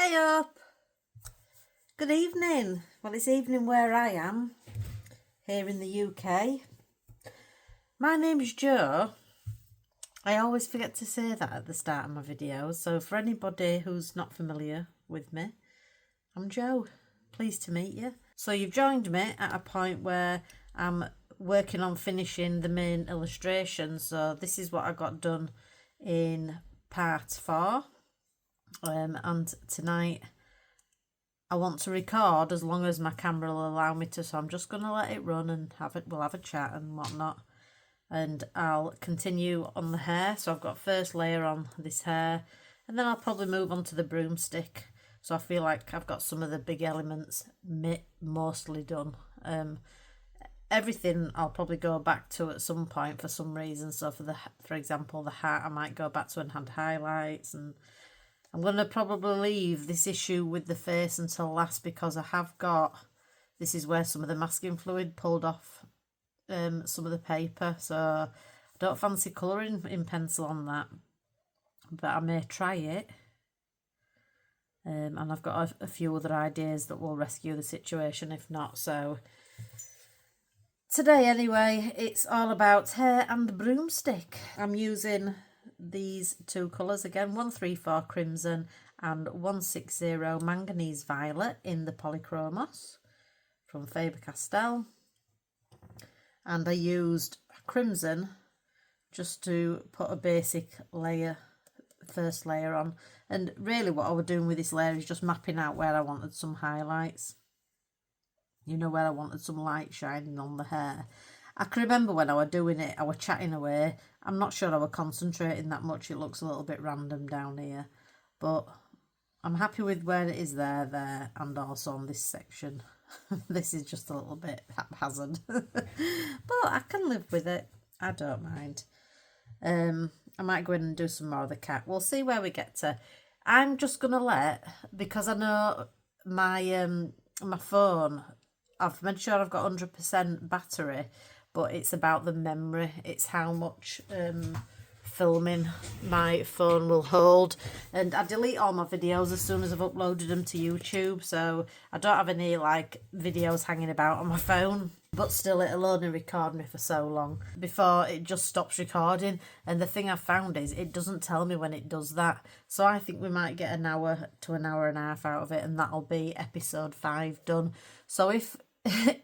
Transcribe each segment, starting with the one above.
Hey up! Good evening. Well, it's evening where I am, here in the UK. My name's Jo. I always forget to say that at the start of my videos, so for anybody who's not familiar with me, I'm Jo. Pleased to meet you. So you've joined me at a point where I'm working on finishing the main illustration, so this is what I got done in part 4. And tonight I want to record as long as my camera will allow me to, so I'm just going to let it run and we'll have a chat and whatnot, and I'll continue on the hair. So I've got first layer on this hair, and then I'll probably move on to the broomstick, so I feel like I've got some of the big elements mostly done. Everything I'll probably go back to at some point for some reason. So for example the hat, I might go back to and add highlights, and I'm going to probably leave this issue with the face until last, because I have got, this is where some of the masking fluid pulled off some of the paper, so I don't fancy colouring in pencil on that, but I may try it. And I've got a few other ideas that will rescue the situation if not. So today anyway, it's all about hair and broomstick. I'm using these two colours again, 134 crimson and 160 manganese violet in the Polychromos from FABER. And I used crimson just to put a basic layer, first layer on, and really what I was doing with this layer is just mapping out where I wanted some highlights, you know, where I wanted some light shining on the hair. I can remember when I was doing it, I was chatting away. I'm not sure I was concentrating that much. It looks a little bit random down here, but I'm happy with where it is there, and also on this section. This is just a little bit haphazard, but I can live with it. I don't mind. I might go in and do some more of the cat. We'll see where we get to. I'm just going to because I know my my phone, I've made sure I've got 100% battery, but it's about the memory. It's how much filming my phone will hold, and I delete all my videos as soon as I've uploaded them to YouTube, so I don't have any like videos hanging about on my phone, but still it'll only record me for so long before it just stops recording. And the thing I've found is it doesn't tell me when it does that, so I think we might get an hour to an hour and a half out of it, and that'll be episode 5 done. So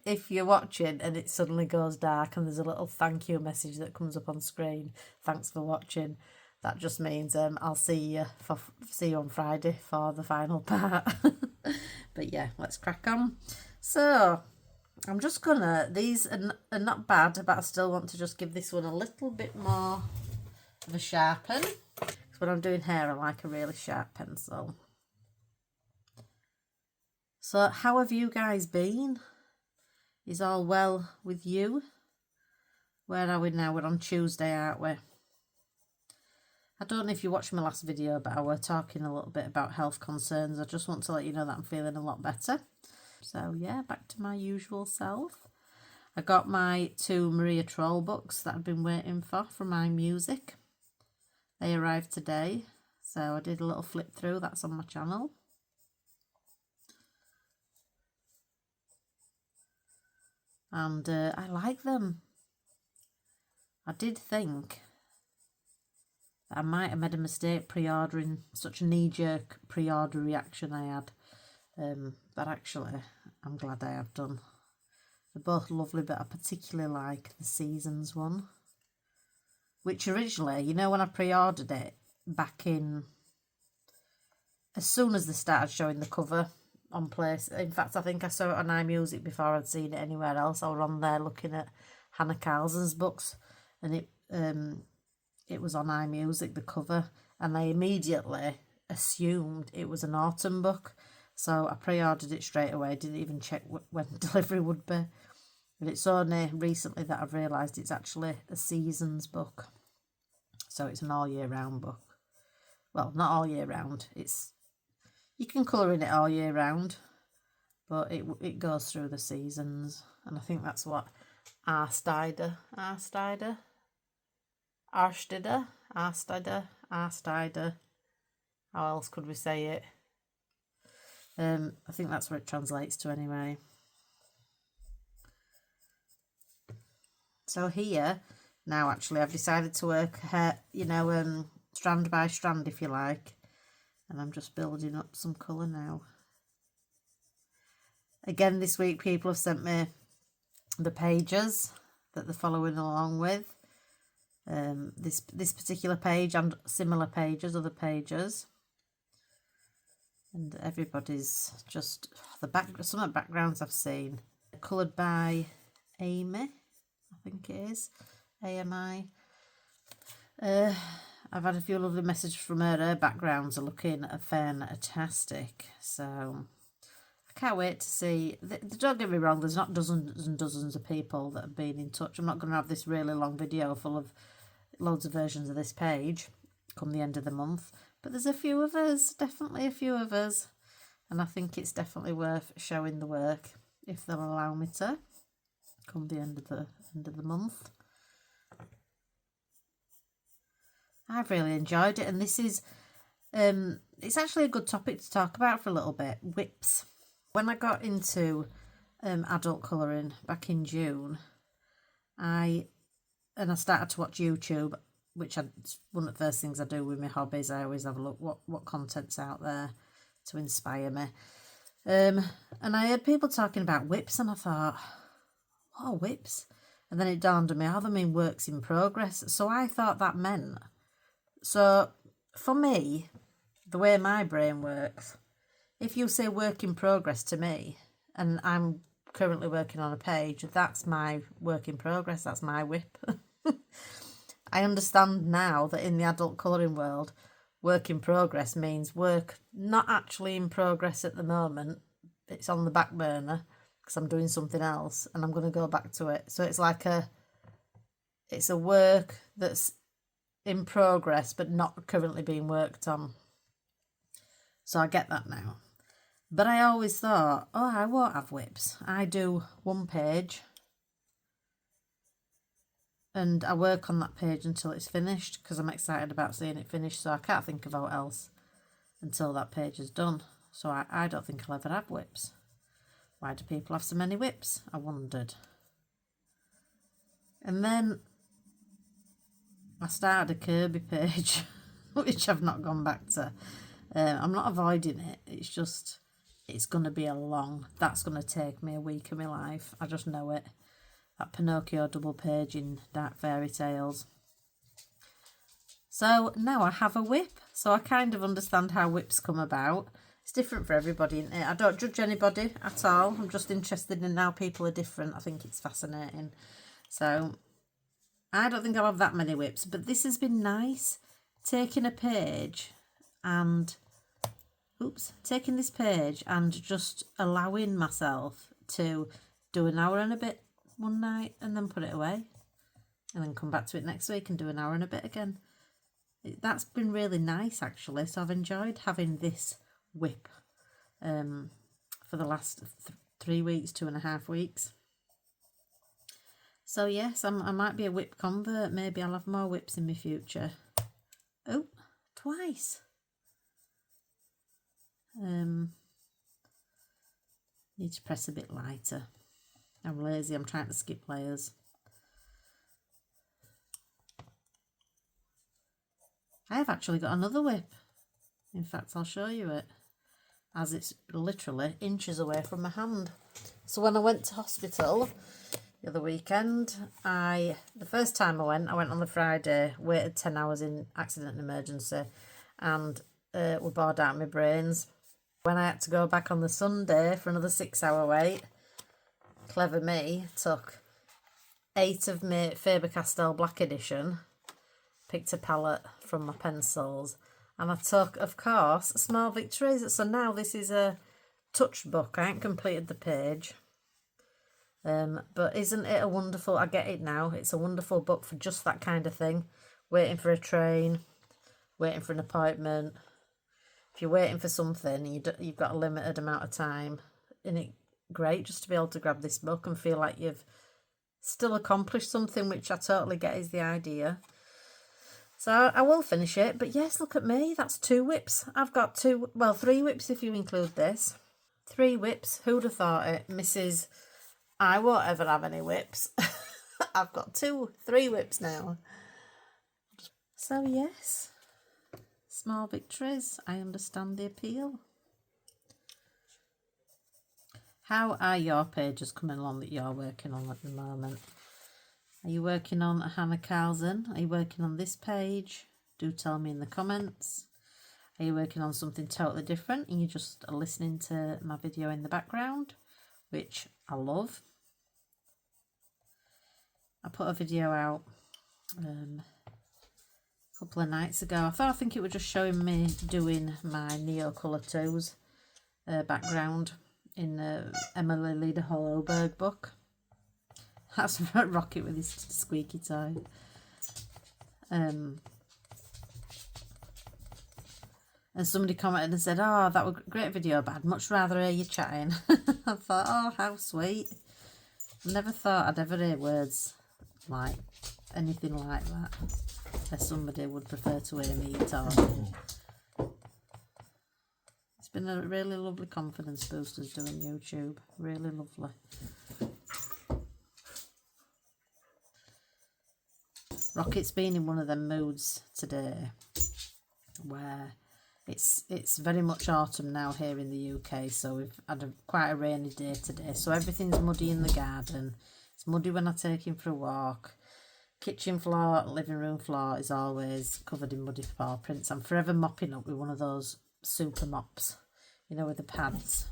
if you're watching and it suddenly goes dark and there's a little thank you message that comes up on screen, thanks for watching, that just means I'll see you on Friday for the final part. But yeah, let's crack on. So I'm just gonna, these are not bad, but I still want to just give this one a little bit more of a sharpen, because when I'm doing hair I like a really sharp pencil. So how have you guys been? Is all well with you? Where are we now? We're on Tuesday, aren't we? I don't know if you watched my last video, but I were talking a little bit about health concerns. I just want to let you know that I'm feeling a lot better. So yeah, back to my usual self. I got my 2 Maria Troll books that I've been waiting for from my music. They arrived today, so I did a little flip through. That's on my channel. And I like them. I did think that I might have made a mistake pre-ordering, such a knee-jerk pre-order reaction I had. But actually, I'm glad I have done. They're both lovely, but I particularly like the Seasons one, which originally, you know, when I pre-ordered it back in, as soon as they started showing the cover on place, in fact I think I saw it on iMusic before I'd seen it anywhere else. I was on there looking at Hanna Karlzon's books, and it was on iMusic, the cover, and I immediately assumed it was an autumn book, so I pre-ordered it straight away. Didn't even check when delivery would be, and it's only recently that I've realised it's actually a seasons book, so it's an all year round book. Well, not all year round, you can colour in it all year round, but it goes through the seasons, and I think that's what Arsteider, how else could we say it? I think that's what it translates to anyway. So here, now actually I've decided to work, you know, strand by strand, if you like. And I'm just building up some colour now. Again, this week people have sent me the pages that they're following along with. This particular page and similar pages, other pages. And everybody's just, some of the backgrounds I've seen. Coloured by Amy, I think it is. AMI. I've had a few lovely messages from her. Her backgrounds are looking fantastic. So I can't wait to see. Don't get me wrong, there's not dozens and dozens of people that have been in touch. I'm not going to have this really long video full of loads of versions of this page come the end of the month. But there's a few of us, definitely a few of us. And I think it's definitely worth showing the work if they'll allow me to come the end of the month. I've really enjoyed it, and this is it's actually a good topic to talk about for a little bit. Whips. When I got into adult colouring back in June, I started to watch YouTube, which is one of the first things I do with my hobbies. I always have a look what content's out there to inspire me. And I heard people talking about whips, and I thought, what are whips? And then it dawned on me, they mean works in progress. So I thought that meant, so for me, the way my brain works, if you say work in progress to me, and I'm currently working on a page, that's my work in progress, that's my whip. I understand now that in the adult colouring world, work in progress means work not actually in progress at the moment. It's on the back burner because I'm doing something else and I'm going to go back to it. So it's like it's a work that's in progress but not currently being worked on. So I get that now. But I always thought, I won't have whips. I do one page and I work on that page until it's finished because I'm excited about seeing it finished, so I can't think of what else until that page is done. So I don't think I'll ever have whips. Why do people have so many whips? I wondered. And then I started a Kirby page, which I've not gone back to. I'm not avoiding it. It's just, it's going to be that's going to take me a week of my life. I just know it. That Pinocchio double page in Dark Fairy Tales. So now I have a whip. So I kind of understand how whips come about. It's different for everybody, isn't it? I don't judge anybody at all. I'm just interested in how people are different. I think it's fascinating. So I don't think I'll have that many whips, but this has been nice. Taking a page and, taking this page and just allowing myself to do an hour and a bit one night and then put it away and then come back to it next week and do an hour and a bit again. That's been really nice actually. So I've enjoyed having this whip for the last 3 weeks, 2.5 weeks. So yes, I might be a whip convert. Maybe I'll have more whips in my future. Oh, twice. Need to press a bit lighter. I'm lazy, I'm trying to skip layers. I have actually got another whip. In fact, I'll show you it, as it's literally inches away from my hand. So when I went to hospital the other weekend, the first time I went on the Friday, waited 10 hours in accident and emergency, and were bored out of my brains. When I had to go back on the Sunday for another 6-hour wait, clever me took 8 of my FABER-CASTELL Black Edition, picked a palette from my pencils, and I took, of course, Small Victories. So now this is a touch book. I ain't completed the page. But isn't it a wonderful, I get it now, it's a wonderful book for just that kind of thing. Waiting for a train, waiting for an appointment. If you're waiting for something, you've got a limited amount of time, isn't it great just to be able to grab this book and feel like you've still accomplished something, which I totally get is the idea. So I will finish it, but yes, look at me, that's 2 whips. I've got 3 whips if you include this. 3 whips. Who'd have thought it? Mrs. I won't ever have any whips. I've got 3 whips now. So yes, small victories. I understand the appeal. How are your pages coming along that you're working on at the moment? Are you working on Hanna Karlzon? Are you working on this page? Do tell me in the comments. Are you working on something totally different and you're just listening to my video in the background, which I love? I put a video out a couple of nights ago. I think it was just showing me doing my Neo Colour 2's background in Emily Lida Hollowberg book. That's Rocket with his squeaky toy. And somebody commented and said, oh, that was a great video, but I'd much rather hear you chatting. I thought, oh, how sweet. I never thought I'd ever hear words like anything like that. That somebody would prefer to hear me talking. It's been a really lovely confidence booster doing YouTube. Really lovely. Rocket's been in one of them moods today where it's very much autumn now here in the UK, so we've had quite a rainy day today, so everything's muddy in the garden. It's muddy when I take him for a walk. Kitchen floor, living room floor is always covered in muddy paw prints. I'm forever mopping up with one of those super mops, you know, with the pads.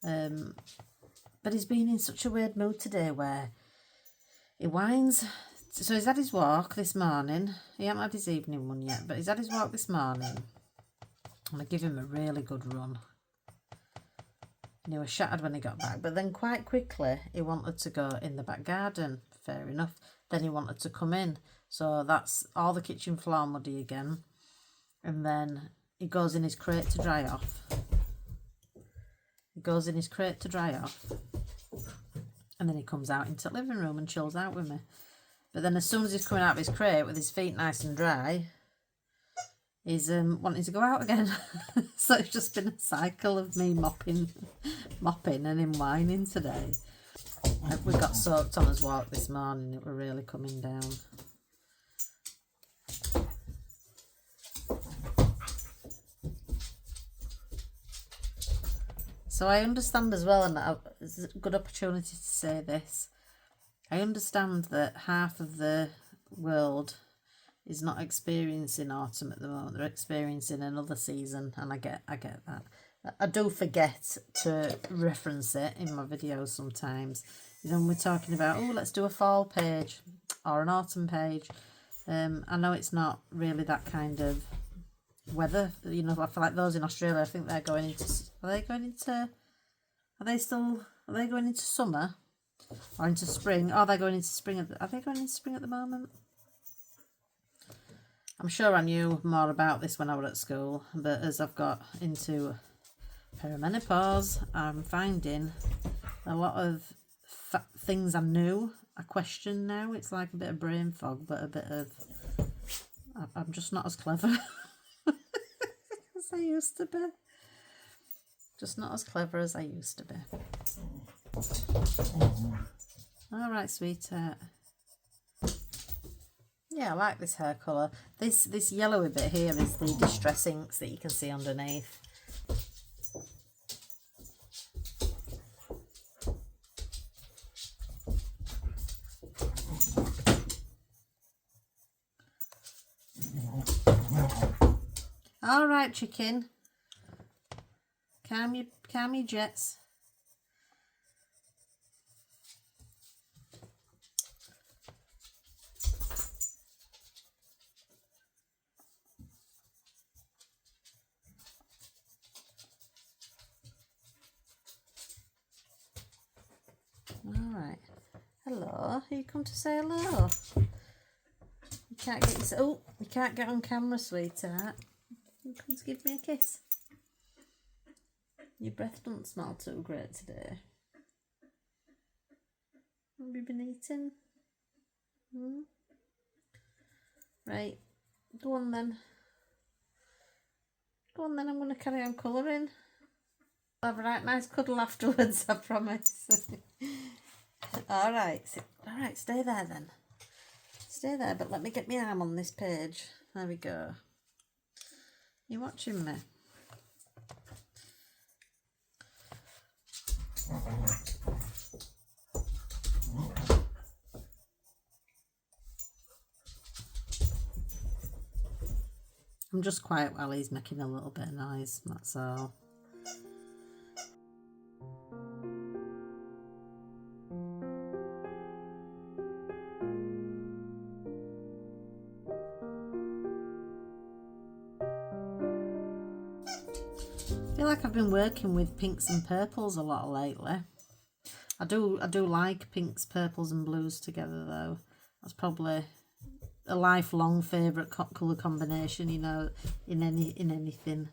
But he's been in such a weird mood today where he whines. So he's had his walk this morning. He hasn't had his evening one yet, but he's had his walk this morning. And I give him a really good run. And he was shattered when he got back, but then quite quickly he wanted to go in the back garden. Fair enough. Then he wanted to come in. So that's all the kitchen floor muddy again. And then he goes in his crate to dry off. He goes in his crate to dry off. And then he comes out into the living room and chills out with me. But then as soon as he's coming out of his crate with his feet nice and dry, he's wanting to go out again. So it's just been a cycle of me mopping and him whining today. We got soaked on his walk this morning. It were really coming down. So I understand as well, and it's a good opportunity to say this, I understand that half of the world is not experiencing autumn at the moment. They're experiencing another season, and I get that. I do forget to reference it in my videos sometimes. You know, when we're talking about, oh, let's do a fall page or an autumn page. I know it's not really that kind of weather. You know, I feel like those in Australia, I think they're going into, are they going into summer? Or into spring. Oh, they're going into spring. Are they going into spring at the moment? I'm sure I knew more about this when I was at school, but as I've got into perimenopause, I'm finding a lot of things I knew, I question now. It's like a bit of brain fog, but a bit of... I'm just not as clever as I used to be. Just not as clever as I used to be. All right, sweetheart. Yeah, I like this hair colour. This yellowy bit here is the distress inks that you can see underneath. All right, chicken. Calm your jets. Alright. Hello. You come to say hello. You can't get you can't get on camera, sweetheart. You come to give me a kiss. Your breath doesn't smell too great today. Have you been eating? Right. Go on then. Go on then, I'm going to carry on colouring. Have a right nice cuddle afterwards, I promise. Alright, stay there then. Stay there, but let me get my arm on this page. There we go. You watching me? I'm just quiet while he's making a little bit of noise, that's all. I feel like I've been working with pinks and purples a lot lately. I do like pinks, purples and blues together though. That's probably a lifelong favourite colour combination, you know, in anything.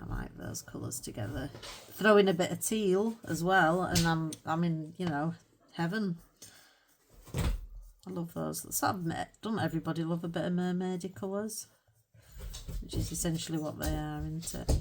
I like those colours together. Throw in a bit of teal as well and I'm in, you know, heaven. I love those. Don't everybody love a bit of mermaidy colours? Which is essentially what they are, isn't it?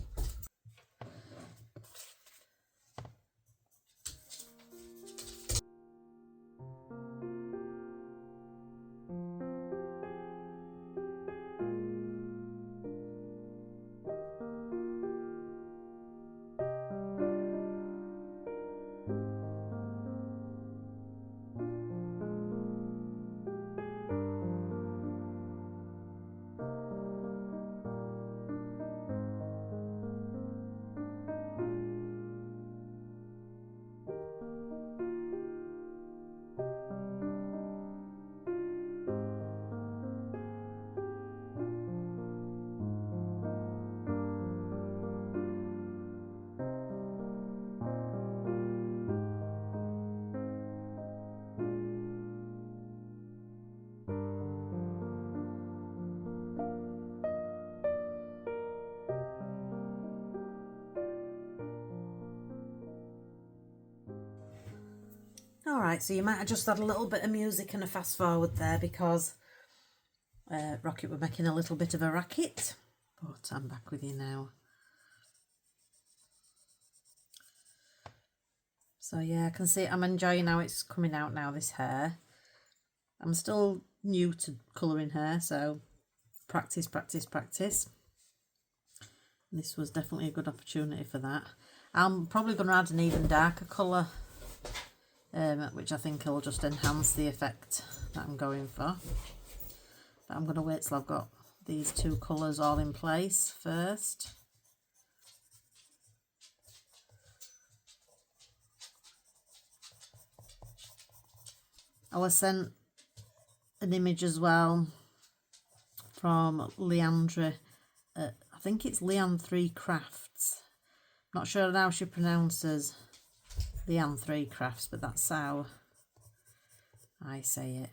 Alright, so you might have just had a little bit of music and a fast forward there because Rocket were making a little bit of a racket, but I'm back with you now. So yeah, I can see I'm enjoying how it's coming out now, this hair. I'm still new to colouring hair, so practice. This was definitely a good opportunity for that. I'm probably going to add an even darker colour, which I think will just enhance the effect that I'm going for. But I'm going to wait till I've got these two colours all in place first. I was sent an image as well from Leandra, I think it's Leanne3 Crafts. Not sure how she pronounces Leanne3 Crafts, but that's how I say it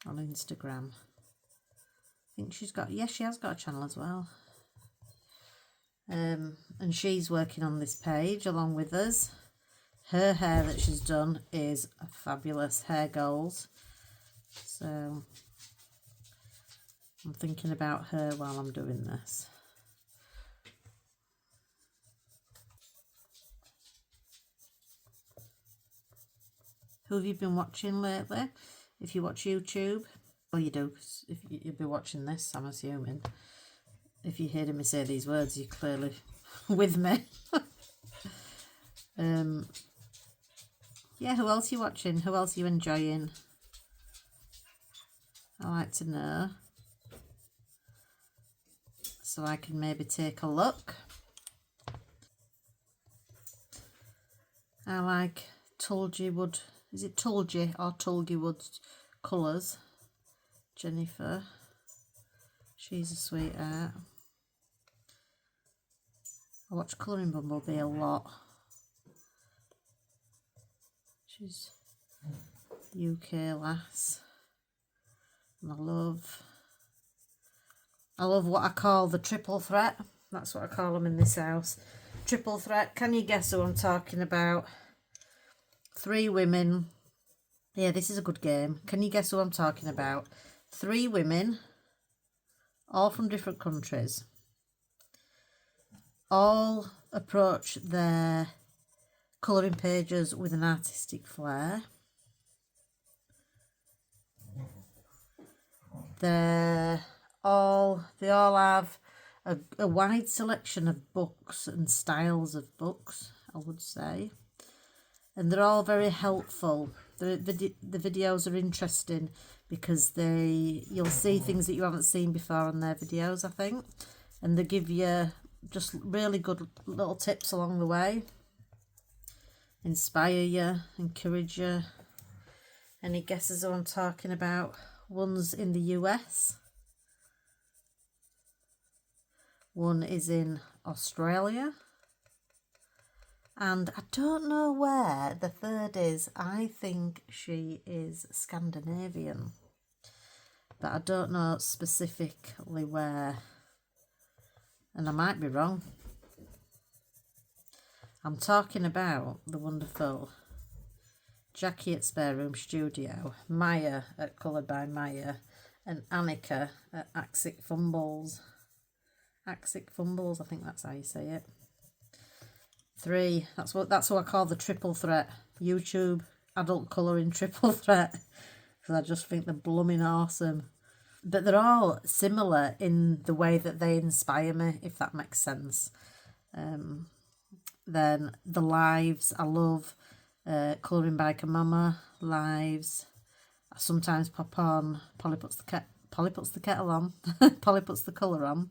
on Instagram. I think she's got, yes, she has got a channel as well. And she's working on this page along with us. Her hair that she's done is a fabulous hair goals. So I'm thinking about her while I'm doing this. Who have you been watching lately? If you watch YouTube, well, you do, if you'll be watching this, I'm assuming. If you're hearing me say these words, you're clearly with me. Yeah, who else are you watching? Who else are you enjoying? I like to know, so I can maybe take a look. I like Tulgey Wood. Is it Tulgey or Tulgey Wood Colours? Jennifer. She's a sweetheart. I watch Colouring Bumblebee a lot. She's UK lass. And I love what I call the triple threat. That's what I call them in this house. Triple threat. Can you guess who I'm talking about? 3 women. Yeah, this is a good game. Can you guess who I'm talking about? 3 women, all from different countries, all approach their colouring pages with an artistic flair. They all have a wide selection of books and styles of books, I would say, and they're all very helpful. The videos are interesting because you'll see things that you haven't seen before on their videos, I think, and they give you just really good little tips along the way, inspire you, encourage you. Any guesses who I'm talking about? One's in the US, one is in Australia, and I don't know where the third is. I think she is Scandinavian, but I don't know specifically where, and I might be wrong. I'm talking about the wonderful Jackie at Spare Room Studio, Maya at Coloured by Maya, and Annika at Axic Fumbles. Axic Fumbles, I think that's how you say it. 3, that's what I call the triple threat. YouTube adult colouring triple threat, because I just think they're blooming awesome. But they're all similar in the way that they inspire me, if that makes sense. Then the lives, I love Colouring by Mama lives. I sometimes pop on Polly puts the kettle on. Polly puts the colour on,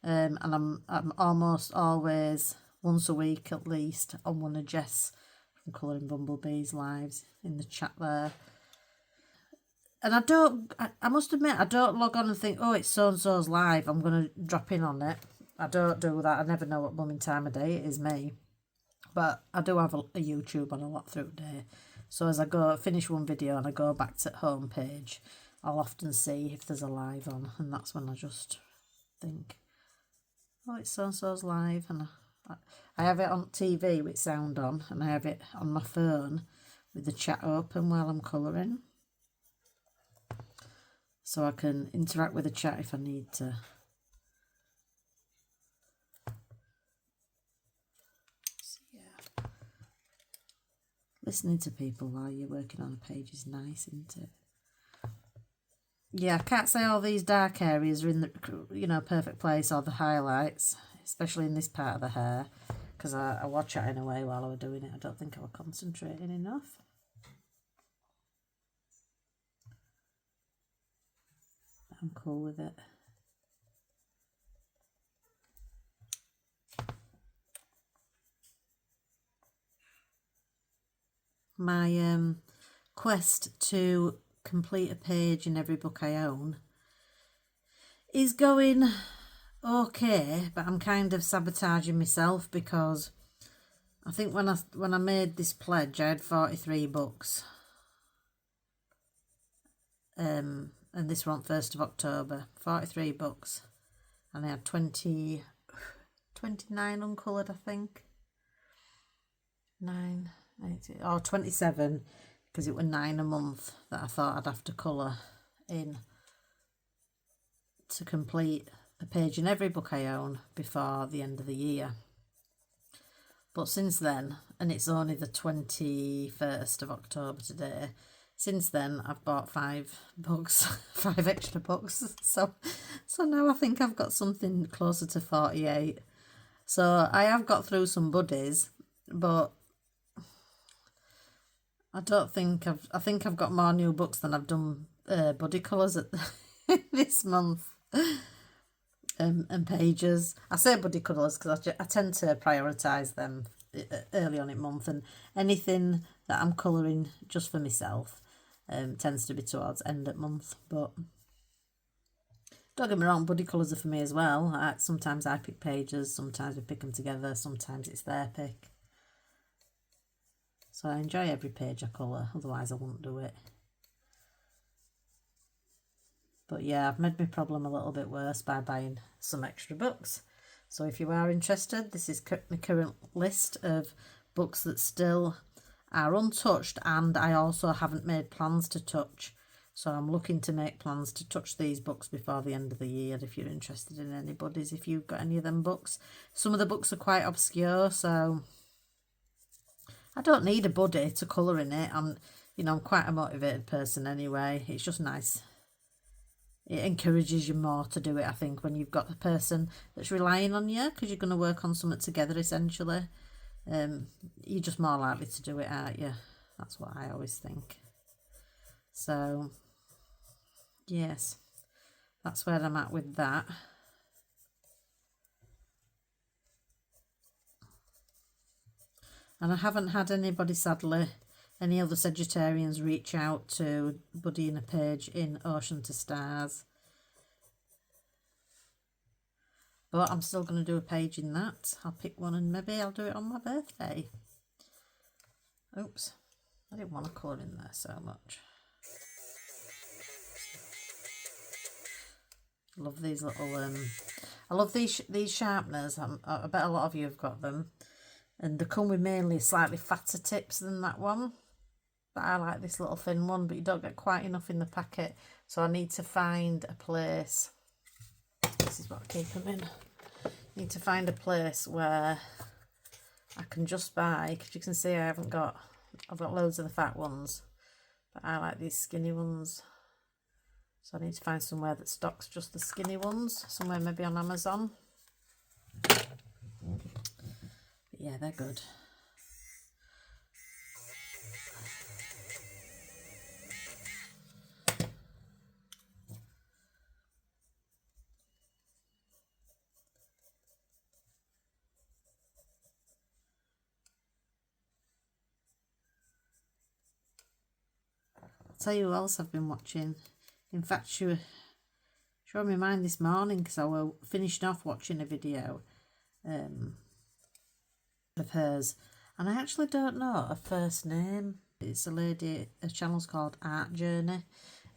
and I'm almost always once a week at least on one of Jess from Colouring Bumblebees lives in the chat there. And I must admit, I don't log on and think, oh, it's so and so's live, I'm going to drop in on it. I don't do that. I never know what blooming time of day it is, me. But I do have a YouTube on a lot through the day. So as I finish one video and I go back to the home page, I'll often see if there's a live on. And that's when I just think, oh, it's so-and-so's live. And I have it on TV with sound on, and I have it on my phone with the chat open while I'm colouring. So I can interact with the chat if I need to. Listening to people while you're working on a page is nice, isn't it? Yeah, I can't say all these dark areas are in the perfect place, or the highlights, especially in this part of the hair, because I was chatting away while I was doing it. I don't think I was concentrating enough. I'm cool with it. My quest to complete a page in every book I own is going okay, but I'm kind of sabotaging myself, because I think when I made this pledge, I had 43 books, and this one 1st of October, 43 books, and I had 29 uncoloured, I think. 27, because it was 9 a month that I thought I'd have to colour in to complete a page in every book I own before the end of the year. But since then, and it's only the 21st of October today, since then I've bought 5 books, 5 extra books, so now I think I've got something closer to 48. So I have got through some buddies, but I think I've got more new books than I've done buddy colours this month, and pages. I say buddy colours because I tend to prioritise them early on in month, and anything that I'm colouring just for myself tends to be towards end of month. But don't get me wrong, buddy colours are for me as well. Sometimes I pick pages, sometimes we pick them together, sometimes it's their pick. So I enjoy every page I colour, otherwise I wouldn't do it. But yeah, I've made my problem a little bit worse by buying some extra books. So if you are interested, this is my current list of books that still are untouched, and I also haven't made plans to touch. So I'm looking to make plans to touch these books before the end of the year, if you're interested in anybody's, if you've got any of them books. Some of the books are quite obscure, so I don't need a buddy to colour in it. I'm quite a motivated person anyway. It's just nice. It encourages you more to do it, I think, when you've got a person that's relying on you, because you're going to work on something together, essentially. You're just more likely to do it, aren't you? That's what I always think. So, yes, that's where I'm at with that. And I haven't had anybody, sadly, any other Sagittarians reach out to buddying a page in Ocean to Stars. But I'm still going to do a page in that. I'll pick one and maybe I'll do it on my birthday. Oops, I didn't want to colour in there so much. I love these little, I love these sharpeners. I bet a lot of you have got them. And they come with mainly slightly fatter tips than that one. But I like this little thin one, but you don't get quite enough in the packet. So I need to find a place. This is what I keep them in. I need to find a place where I can just buy, because you can see I've got loads of the fat ones. But I like these skinny ones. So I need to find somewhere that stocks just the skinny ones. Somewhere maybe on Amazon. But yeah, they're good. I'll tell you who else I've been watching. In fact, she was on my mind this morning because I was finishing off watching a video of hers, and I actually don't know her first name. It's a lady, her channel's called Art Journey,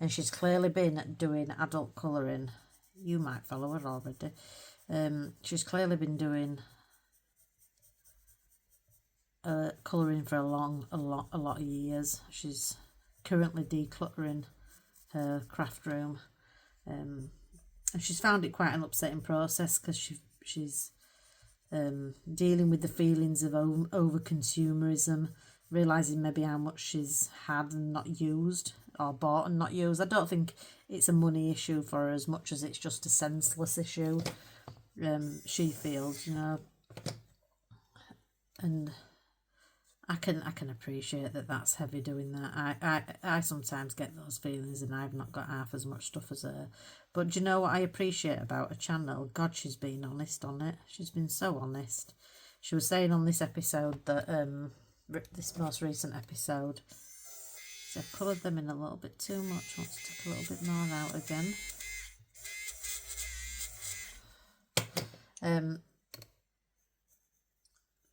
and she's clearly been doing adult colouring. You might follow her already. She's clearly been doing colouring for a lot of years. She's currently decluttering her craft room, and she's found it quite an upsetting process because she's dealing with the feelings of over consumerism, realising maybe how much she's had and not used, or bought and not used. I don't think it's a money issue for her as much as it's just a senseless issue, she feels, you know. And I can appreciate that that's heavy doing that. I sometimes get those feelings, and I've not got half as much stuff as her. But do you know what I appreciate about her channel? God, she's been honest on it. She's been so honest. She was saying on this episode that, this most recent episode, so I've coloured them in a little bit too much. I want to take a little bit more out again.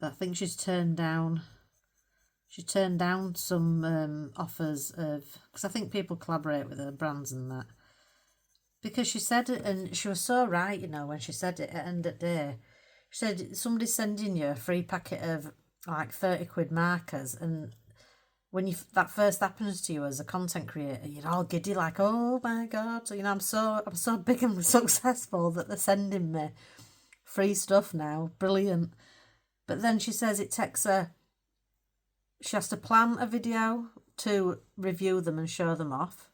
I think she's turned down some offers of, because I think people collaborate with her brands and that, because she said it, and she was so right, you know, when she said it at the end of the day. She said somebody's sending you a free packet of like 30 quid markers, and when that first happens to you as a content creator, you're all giddy like, oh my god, so, you know, I'm so big and successful that they're sending me free stuff now. Brilliant. But then she says it takes her, she has to plan a video to review them and show them off.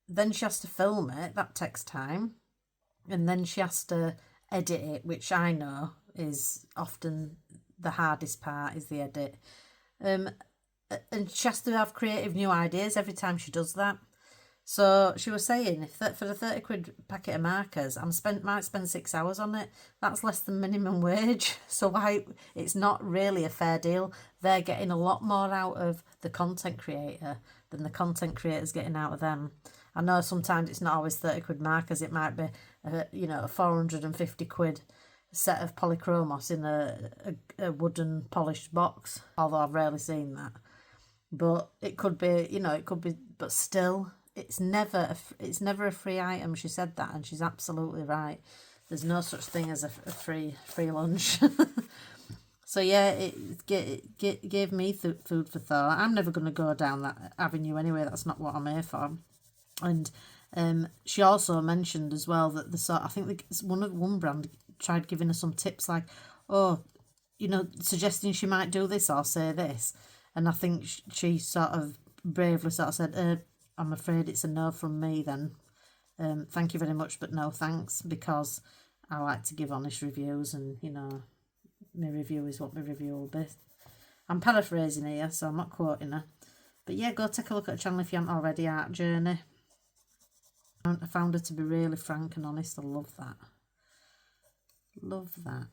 Then she has to film it, that takes time. And then she has to edit it, which I know is often the hardest part, is the edit. And she has to have creative new ideas every time she does that. So she was saying, for the 30 quid packet of markers, might spend 6 hours on it. That's less than minimum wage. So why, it's not really a fair deal. They're getting a lot more out of the content creator than the content creator's getting out of them. I know sometimes it's not always 30 quid markers. It might be, you know, a 450 quid set of POLYCHROMOS in a wooden polished box. Although I've rarely seen that. But it could be, you know, it could be, but still, it's never a free item. She said that, and she's absolutely right. There's no such thing as a free lunch. So yeah, it gave me food for thought. I'm never going to go down that avenue anyway. That's not what I'm here for. And she also mentioned as well that I think one brand tried giving her some tips like, oh, you know, suggesting she might do this or say this. And I think she sort of bravely sort of said, I'm afraid it's a no from me then. Thank you very much, but no thanks, because I like to give honest reviews, and, you know, my review is what my review will be. I'm paraphrasing here, so I'm not quoting her. But yeah, go take a look at her channel if you haven't already, Art Journey. I found her to be really frank and honest. I love that. Love that.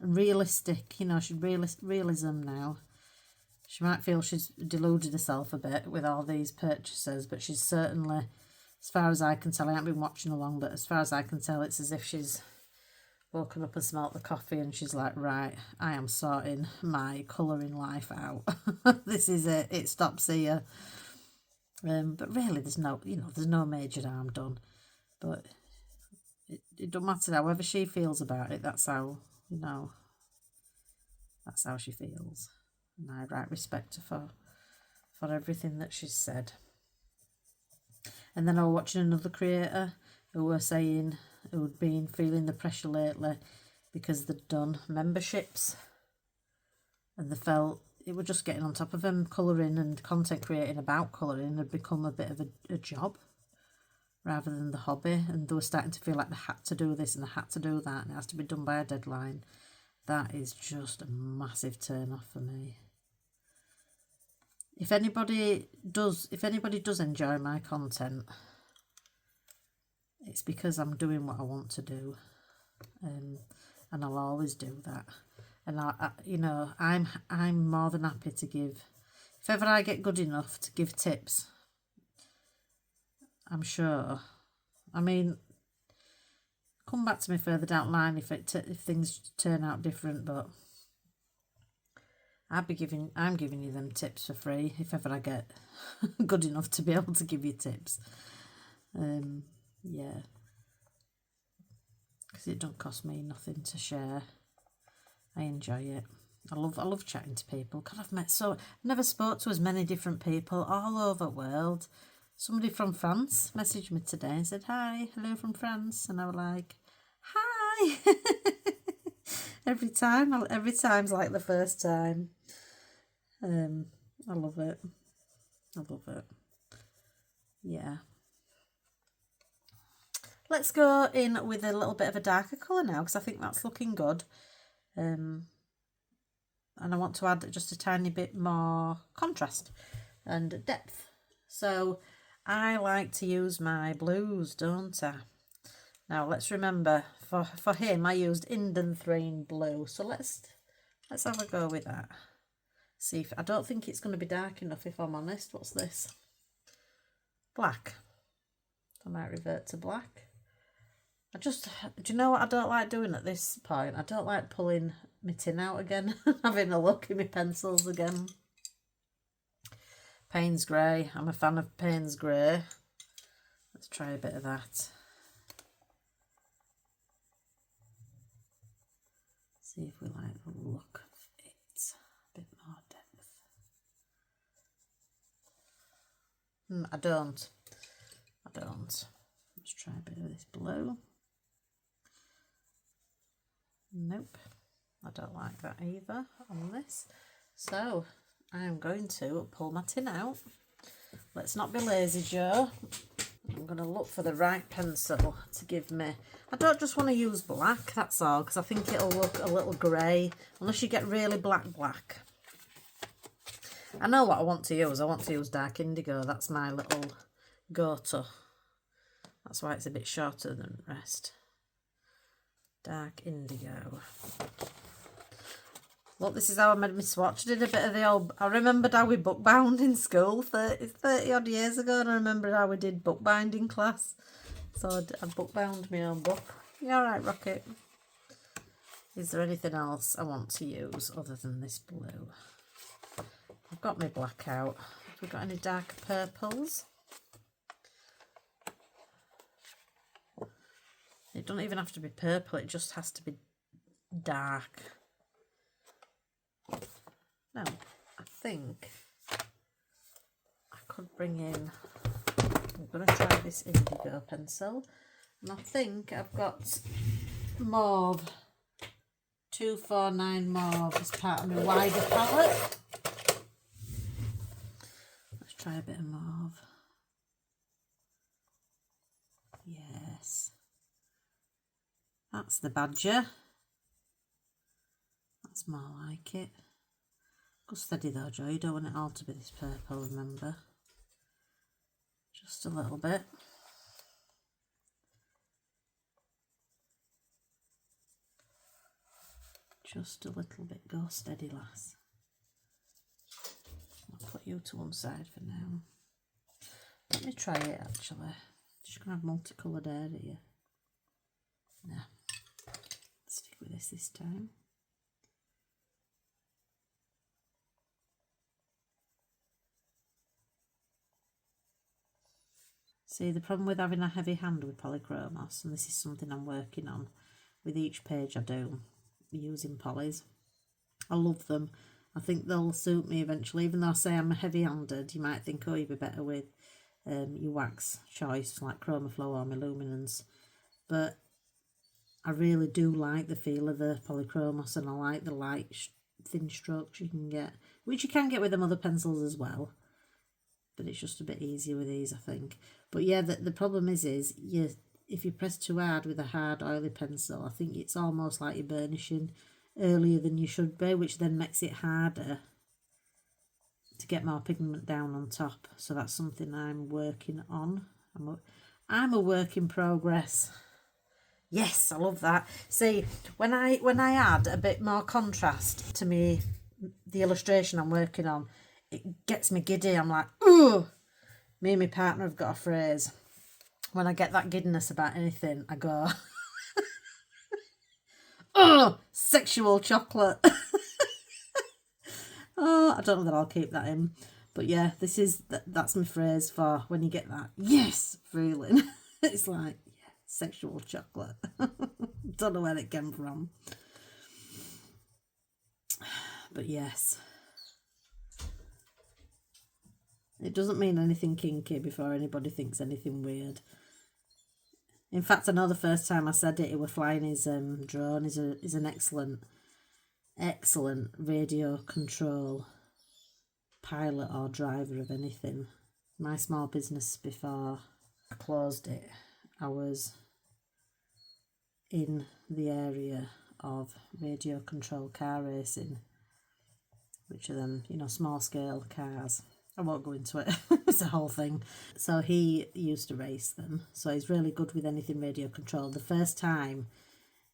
And realistic, you know, she's realism now. She might feel she's deluded herself a bit with all these purchases, but she's certainly, as far as I can tell, I haven't been watching along, but as far as I can tell, it's as if she's woken up and smelt the coffee and she's like, right, I am sorting my colouring life out. This is it. It stops here. But really, there's no major harm done. But it don't matter however she feels about it. That's how, you know, that's how she feels. And I right respect her for everything that she's said. And then I was watching another creator who were saying, who'd been feeling the pressure lately because they'd done memberships and they felt it was just getting on top of them. Colouring and content creating about colouring had become a bit of a job rather than the hobby, and they were starting to feel like they had to do this and they had to do that, and it has to be done by a deadline. That is just a massive turn off for me. If anybody does enjoy my content, it's because I'm doing what I want to do, and I'll always do that. And you know, I'm more than happy to give. If ever I get good enough to give tips, I'm sure. I mean, come back to me further down the line if things turn out different, but I'm giving you them tips for free if ever I get good enough to be able to give you tips. Yeah, because it don't cost me nothing to share. I enjoy it. I love chatting to people. God, I've never spoke to as many different people all over the world. Somebody from France messaged me today and said, hi, hello from France. And I was like, hi. every time's like the first time. I love it. I love it. Yeah. Let's go in with a little bit of a darker colour now, because I think that's looking good. And I want to add just a tiny bit more contrast and depth. So I like to use my blues, don't I? Now let's remember, for him I used Indanthrene blue. So let's have a go with that. See if I don't think it's going to be dark enough, if I'm honest. What's this? Black. I might revert to black. Do you know what I don't like doing at this point? I don't like pulling my tin out again, having a look in my pencils again. Payne's Grey. I'm a fan of Payne's Grey. Let's try a bit of that. See if we like the look of it. A bit more depth. I don't. Let's try a bit of this blue. Nope, I don't like that either on this. So I'm going to pull my tin out. Let's not be lazy, Joe. I'm going to look for the right pencil to give me. I don't just want to use black, that's all, because I think it'll look a little grey, unless you get really black. I know what I want to use. I want to use dark indigo. That's my little go-to. That's why it's a bit shorter than the rest. Dark indigo. Look, this is how I made my swatch. I did a bit of the old... I remembered how we bookbound in school 30 odd years ago, and I remembered how we did bookbinding class. So I bookbound my own book. You alright, Rocket? Is there anything else I want to use other than this blue? I've got my black out. Have we got any dark purples? It doesn't even have to be purple, it just has to be dark. Now, I think I could bring in, I'm going to try this indigo pencil, and I think I've got mauve, 249 mauve as part of my wider palette. Let's try a bit of mauve. Yes. That's the badger. That's more like it. Go steady though, Joe. You don't want it all to be this purple, remember. Just a little bit. Just a little bit. Go steady, lass. I'll put you to one side for now. Let me try it actually. Just gonna have multicoloured area. No. Stick with this time. See, the problem with having a heavy hand with Polychromos, and this is something I'm working on with each page I do, using polys. I love them. I think they'll suit me eventually, even though I say I'm heavy-handed. You might think, oh, you'd be better with your wax choice, like Chromaflow or my Luminance. But I really do like the feel of the Polychromos, and I like the light, thin strokes you can get, which you can get with them other pencils as well. But it's just a bit easier with these, I think. But yeah, the problem is if you press too hard with a hard oily pencil, I think it's almost like you're burnishing earlier than you should be, which then makes it harder to get more pigment down on top. So that's something I'm working on. I'm a work in progress. Yes, I love that. See, when I add a bit more contrast to me, the illustration I'm working on, it gets me giddy. I'm like, ooh. Me and my partner have got a phrase. When I get that giddiness about anything, I go, oh, sexual chocolate. Oh, I don't know that I'll keep that in. But yeah, that's my phrase for when you get that yes feeling. It's like, yeah, sexual chocolate. Don't know where it came from. But yes. It doesn't mean anything kinky before anybody thinks anything weird. In fact, I know the first time I said it, he was flying his drone. He's an excellent radio control pilot or driver of anything. My small business, before I closed it, I was in the area of radio control car racing, which are then, you know, small scale cars. I won't go into it. It's a whole thing. So he used to race them. So he's really good with anything radio controlled. The first time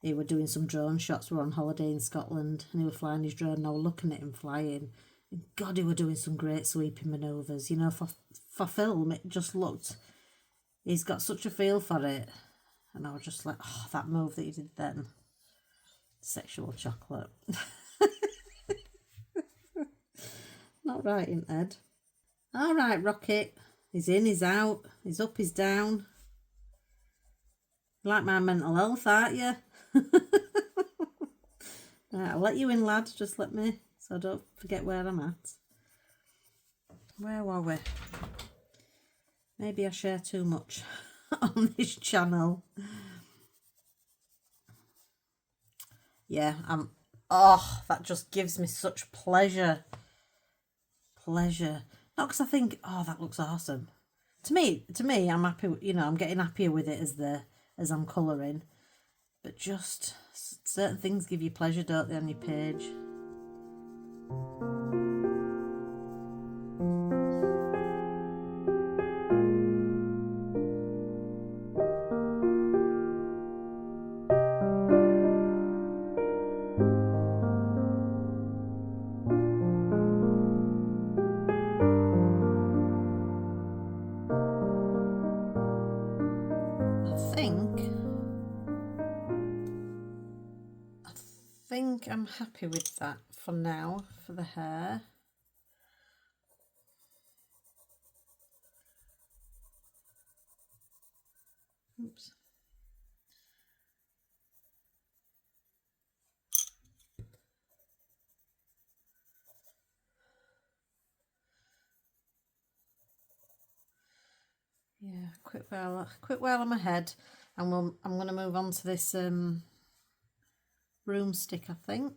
he were doing some drone shots, we were on holiday in Scotland, and he was flying his drone, and I was looking at him flying. And God, he were doing some great sweeping manoeuvres. You know, for film, it just looked, he's got such a feel for it. And I was just like, oh, that move that he did then. Sexual chocolate. Not right, isn't Ed? All right, Rocket. He's in, he's out, he's up, he's down. You like my mental health, aren't you? Right, I'll let you in, lad. Just let me, so I don't forget where I'm at. Where were we? Maybe I share too much on this channel. Yeah, oh, that just gives me such pleasure. Not because I think, oh, that looks awesome. To me, I'm happy. You know, I'm getting happier with it as I'm colouring. But just certain things give you pleasure, don't they, on your page? I think I'm happy with that for now, for the hair. Oops. Yeah, quick while I'm ahead, and I'm going to move on to this broomstick, I think.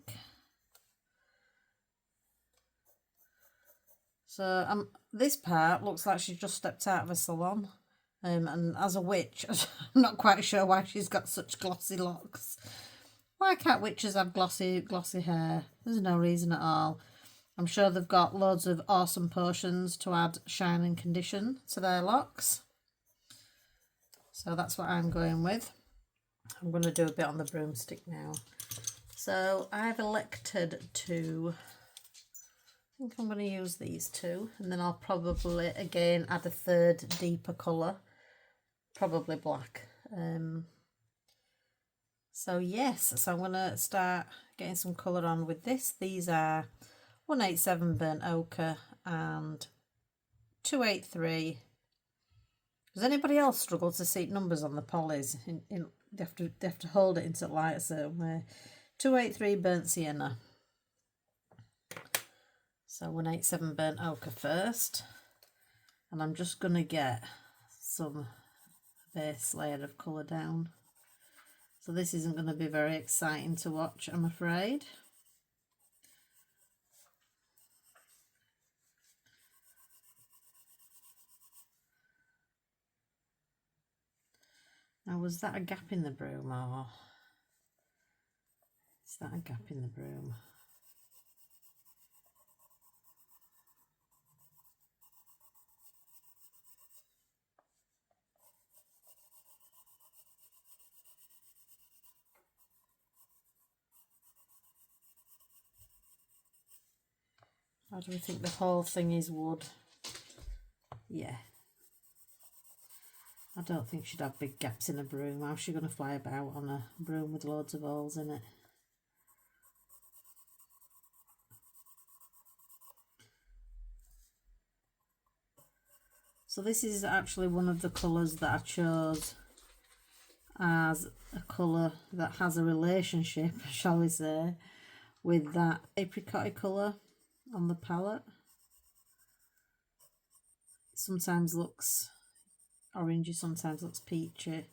So this part looks like she's just stepped out of a salon, and as a witch, I'm not quite sure why she's got such glossy locks. Why can't witches have glossy hair? There's no reason at all. I'm sure they've got loads of awesome potions to add shine and condition to their locks. So that's what I'm going with. I'm going to do a bit on the broomstick now. So I've elected to, I think I'm going to use these two, and then I'll probably again add a third deeper colour, probably black. So yes, so I'm going to start getting some colour on with this. These are 187 burnt ochre and 283. Does anybody else struggle to see numbers on the polys? They have to hold it into light a certain way. 283 burnt sienna. So 187 burnt ochre first, and I'm just going to get some base layer of colour down. So this isn't going to be very exciting to watch, I'm afraid. Now, was that a gap in the broom, or is that a gap in the broom? Or do we think the whole thing is wood? Yeah. I don't think she'd have big gaps in a broom. How's she going to fly about on a broom with loads of holes in it? So this is actually one of the colours that I chose as a colour that has a relationship, shall we say, with that apricot colour on the palette. Sometimes looks orangey, sometimes looks peachy.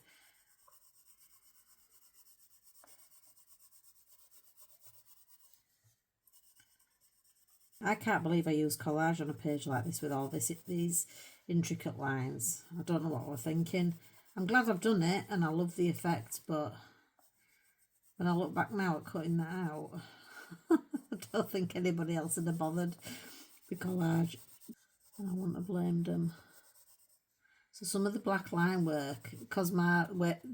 I can't believe I used collage on a page like this with all these intricate lines. I don't know what we're thinking. I'm glad I've done it and I love the effect, but when I look back now at cutting that out, I don't think anybody else would have bothered with collage. And I wouldn't have blamed them. So some of the black line work, because the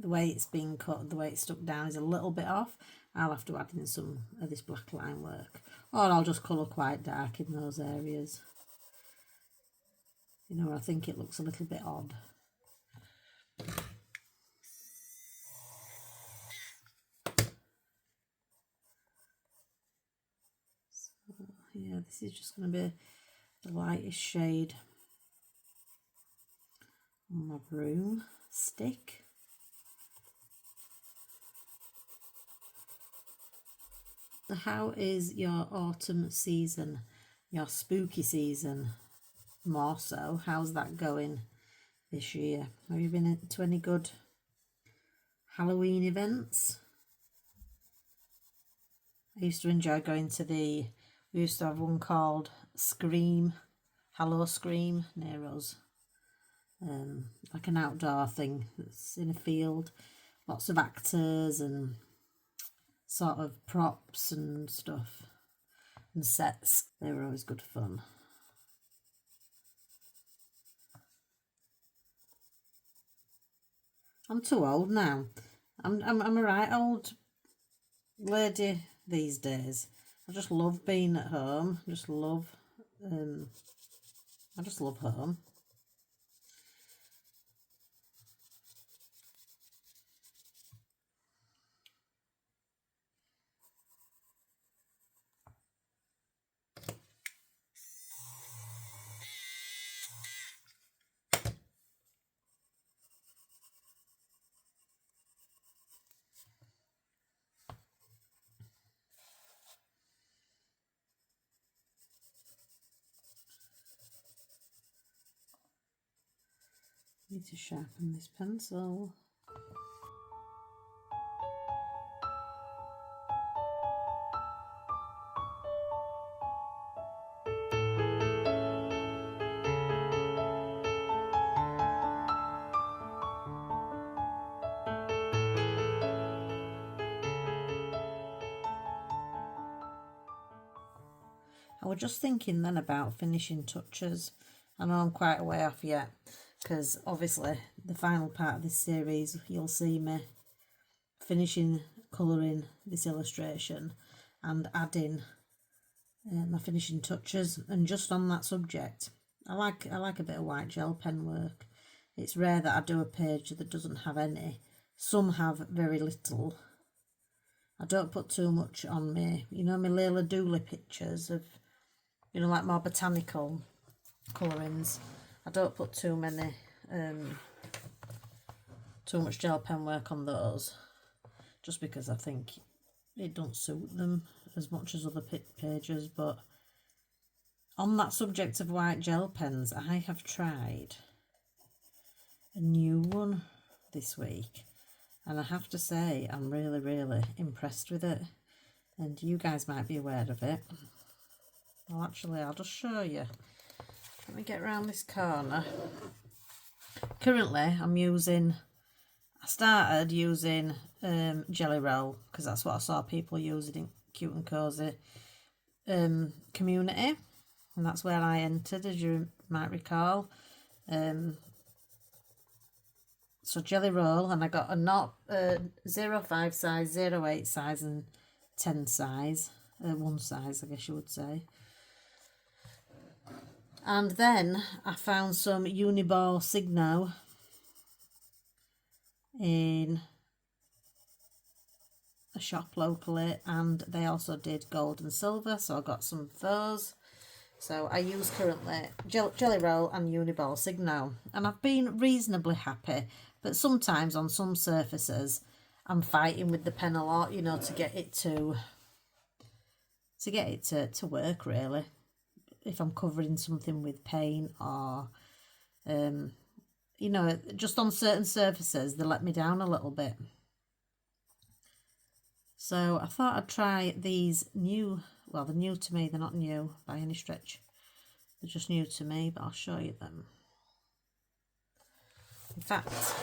way it's been cut, the way it's stuck down is a little bit off, I'll have to add in some of this black line work. Or I'll just colour quite dark in those areas. You know, I think it looks a little bit odd. So, yeah, this is just going to be the lightest shade on my broom stick. So how is your autumn season, your spooky season more so? How's that going this year? Have you been to any good Halloween events? I used to enjoy going to we used to have one called Scream, Hallow Scream near us. Like an outdoor thing that's in a field, lots of actors and sort of props and stuff and sets. They were always good fun. I'm too old now. I'm a right old lady these days. I just love being at home. I just love home. Need to sharpen this pencil. I was just thinking then about finishing touches. I know I'm quite a way off yet, because obviously the final part of this series you'll see me finishing colouring this illustration and adding my finishing touches. And just on that subject, I like a bit of white gel pen work. It's rare that I do a page that doesn't have any. Some have very little. I don't put too much on me, you know, my Layla Dooley pictures of, you know, like more botanical colourings. I don't put too many, too much gel pen work on those, just because I think it don't suit them as much as other pages. But on that subject of white gel pens, I have tried a new one this week, and I have to say I'm really, really impressed with it, and you guys might be aware of it. Well, actually, I'll just show you. Let me get around this corner. Currently, I started using Jelly Roll, because that's what I saw people using in Cute and Cozy community, and that's where I entered, as you might recall. So Jelly Roll, and I got a 05 size, 08 size and 10 size, 1 size I guess you would say. And then I found some Uniball Signo in a shop locally, and they also did gold and silver, so I got some of those. So I use currently Jelly Roll and Uniball Signo, and I've been reasonably happy, but sometimes on some surfaces I'm fighting with the pen a lot, you know, to get it to work really. If I'm covering something with paint, or you know, just on certain surfaces they let me down a little bit. So I thought I'd try these new, well, they're new to me, they're not new by any stretch, they're just new to me, but I'll show you them. In fact,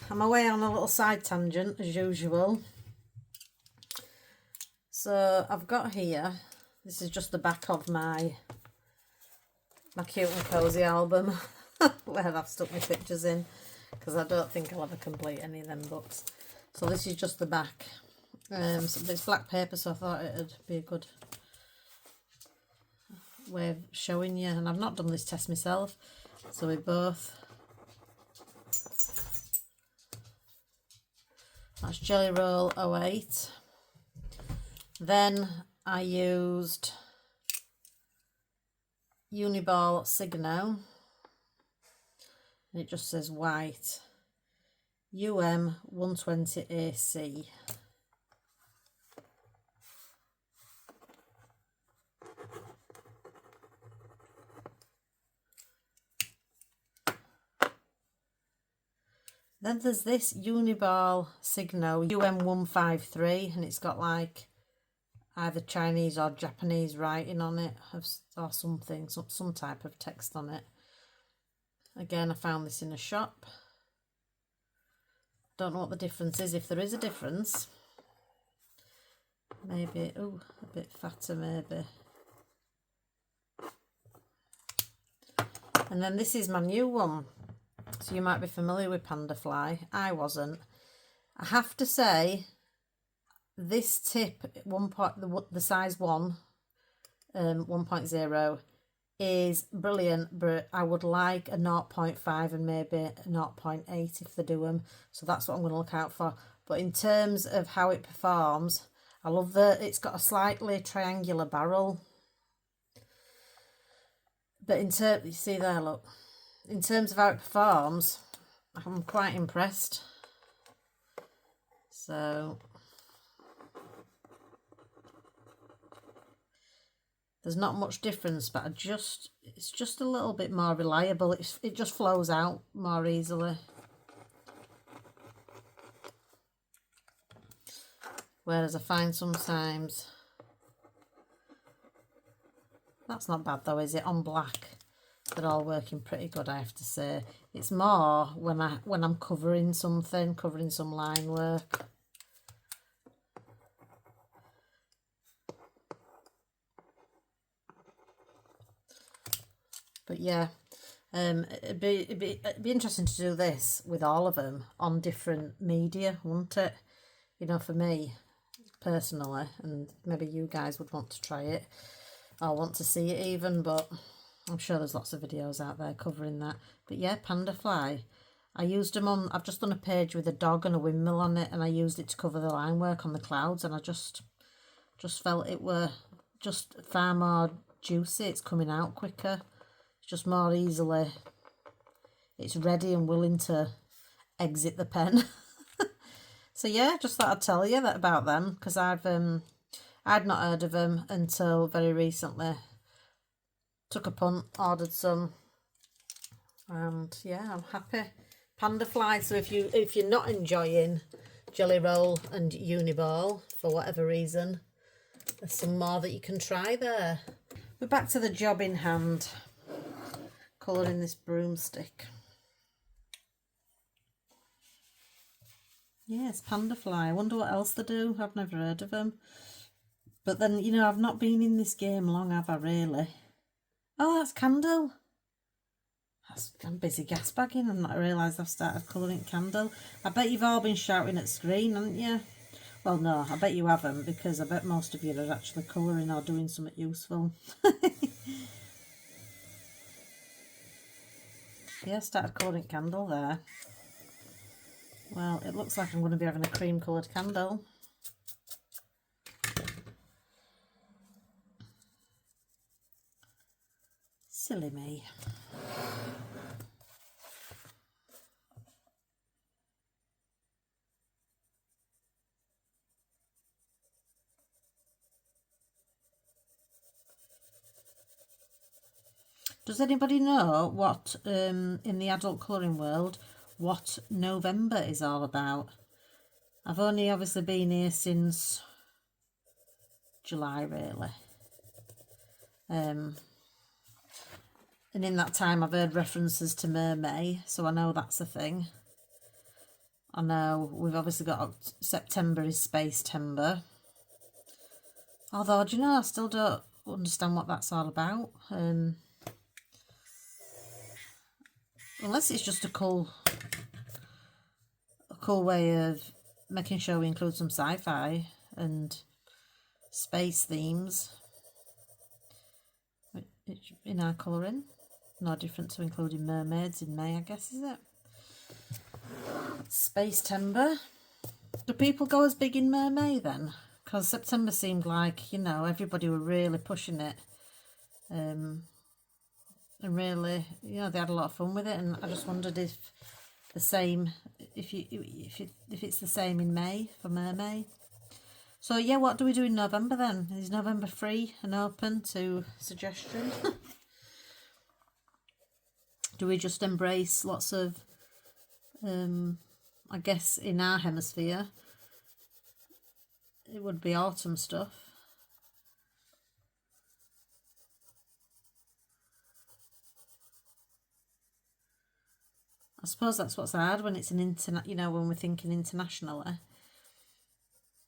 I'm away on a little side tangent as usual. So I've got here, this is just the back of my Cute and Cozy album where I've stuck my pictures in, because I don't think I'll ever complete any of them books. So this is just the back. So it's black paper, so I thought it'd be a good way of showing you. And I've not done this test myself, so we both. That's Jelly Roll 08. Then I used Uniball Signo, and it just says white, UM 120 AC. Then there's this Uniball Signo UM153, and it's got like either Chinese or Japanese writing on it, or something, some type of text on it. Again, I found this in a shop. Don't know what the difference is, if there is a difference. Maybe, oh, a bit fatter maybe. And then this is my new one. So you might be familiar with Panda Fly. I wasn't. I have to say, this tip, the size 1, 1.0, is brilliant, but I would like a 0.5 and maybe a 0.8 if they do them. So that's what I'm going to look out for. But in terms of how it performs, I love that it's got a slightly triangular barrel. But in terms, you see there, look. In terms of how it performs, I'm quite impressed. So There's not much difference, but it's just a little bit more reliable. It just flows out more easily. Whereas I find sometimes, that's not bad though, is it? On black, they're all working pretty good, I have to say. It's more when I'm covering something, covering some line work. But yeah, it'd be interesting to do this with all of them on different media, wouldn't it? You know, for me personally, and maybe you guys would want to try it or want to see it even, but I'm sure there's lots of videos out there covering that. But yeah, panda fly. I used them on, I've just done a page with a dog and a windmill on it, and I used it to cover the line work on the clouds, and I just felt it were just far more juicy. It's coming out quicker. It's just more easily, it's ready and willing to exit the pen. So yeah, just thought I'd tell you that about them, because I'd not heard of them until very recently. Took a punt, ordered some, and yeah, I'm happy. Panda fly. So if you're not enjoying Jelly Roll and Uniball for whatever reason, there's some more that you can try there. We're back to the job in hand, colouring this broomstick. Yes, panda fly. I wonder what else they do. I've never heard of them. But then, you know, I've not been in this game long, have I, really? Oh, that's candle. I'm busy gas bagging and I realised I've started colouring candle. I bet you've all been shouting at screen, haven't you? Well, no, I bet you haven't, because I bet most of you are actually colouring or doing something useful. Yeah, started colouring candle there. Well, it looks like I'm going to be having a cream coloured candle. Silly me. Does anybody know what, in the adult colouring world, what November is all about? I've only obviously been here since July, really. And in that time I've heard references to Mermay, so I know that's a thing. I know we've obviously got September is Space Timber. Although, do you know, I still don't understand what that's all about. Unless it's just a cool way of making sure we include some sci-fi and space themes in our colouring. No different to including mermaids in May, I guess, is it? Space Timber. Do people go as big in Mermay then? Because September seemed like, you know, everybody were really pushing it. And really, you know, they had a lot of fun with it, and I just wondered if the same, if it's the same in May for Mermay. So yeah, what do we do in November then? Is November free and open to suggestion? Do we just embrace lots of, I guess in our hemisphere, it would be autumn stuff. I suppose that's what's hard when it's an you know, when we're thinking internationally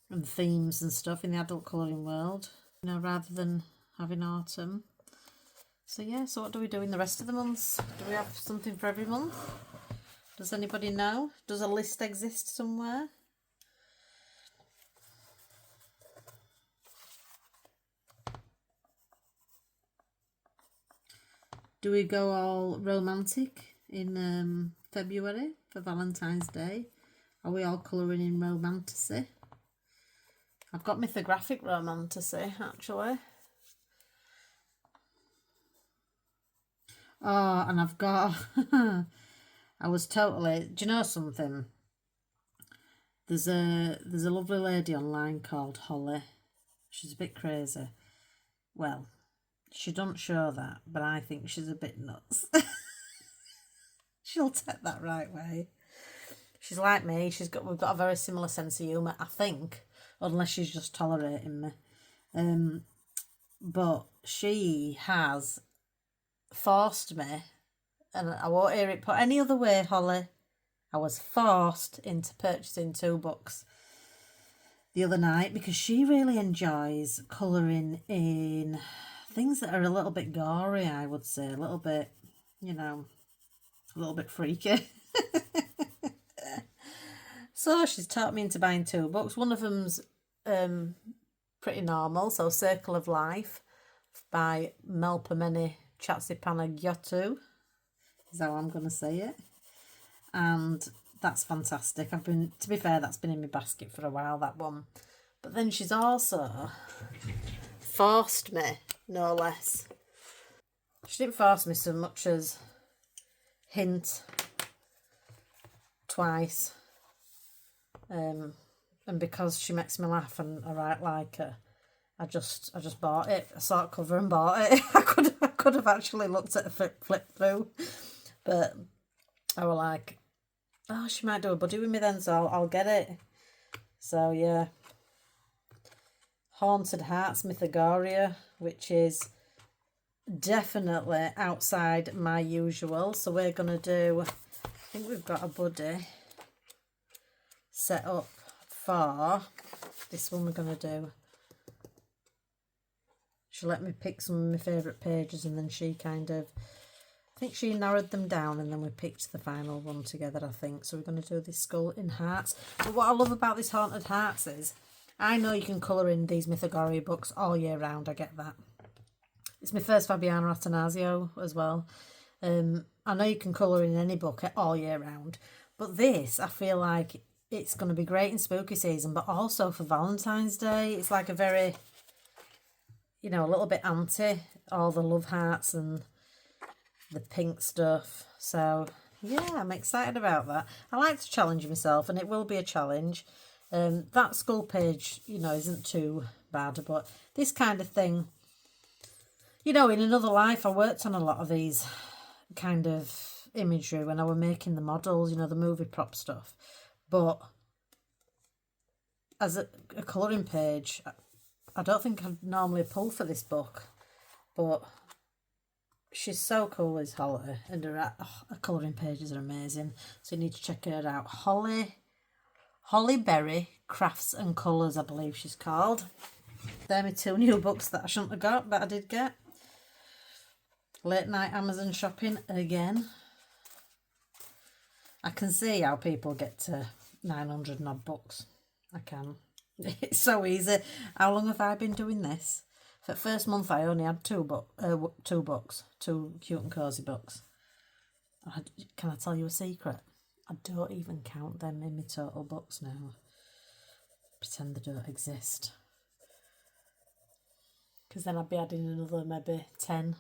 and themes and stuff in the adult colouring world, you know, rather than having autumn. So yeah, so what do we do in the rest of the months? Do we have something for every month? Does anybody know? Does a list exist somewhere? Do we go all romantic in February for Valentine's Day? Are we all colouring in romantasy? I've got mythographic romantasy, actually. Oh, and I've got... I was totally... Do you know something? There's a lovely lady online called Holly. She's a bit crazy. Well, She don't show that, but I think she's a bit nuts. She'll take that right way. She's like me. We've got a very similar sense of humour, I think, unless she's just tolerating me. But she has forced me, and I won't hear it put any other way, Holly. I was forced into purchasing 2 books the other night because she really enjoys colouring in things that are a little bit gory, I would say, a little bit, you know, a little bit freaky. So she's taught me into buying 2 books. One of them's pretty normal, so Circle of Life by Melpomene Chatty is how I'm going to say it. And that's fantastic. To be fair, that's been in my basket for a while, that one. But then she's also forced me, no less. She didn't force me so much as hint twice. And because she makes me laugh and I write like her, I just bought it. I saw it cover and bought it. I could have actually looked at a flip through, but I was like, oh, she might do a buddy with me then, so I'll get it. So yeah, Haunted Hearts Mythagoria, which is definitely outside my usual. So we're gonna do, I think we've got a buddy set up for this one. We're gonna do, she let me pick some of my favourite pages, and then she kind of, I think she narrowed them down, and then we picked the final one together, I think. So we're going to do this Skull in Hearts. But what I love about this Haunted Hearts is, I know you can colour in these Mythagoria books all year round, I get that. It's my first Fabiana Attanasio as well. I know you can colour in any book all year round, but this, I feel like it's going to be great in spooky season, but also for Valentine's Day. It's like a very, you know, a little bit anti all the love hearts and the pink stuff. So yeah, I'm excited about that. I like to challenge myself, and it will be a challenge. That skull page, you know, isn't too bad, but this kind of thing, you know, in another life I worked on a lot of these kind of imagery when I were making the models, you know, the movie prop stuff. But as a colouring page, I don't think I'd normally pull for this book, but she's so cool, is Holly, and her colouring pages are amazing. So you need to check her out. Holly Berry Crafts and Colours, I believe she's called. They're my 2 new books that I shouldn't have got, but I did get. Late night Amazon shopping again. I can see how people get to 900 and odd books. I can. It's so easy. How long have I been doing this? For the first month I only had 2 books, 2 cute and cosy books. Can I tell you a secret? I don't even count them in my total books now. Pretend they don't exist. Because then I'd be adding another maybe 10.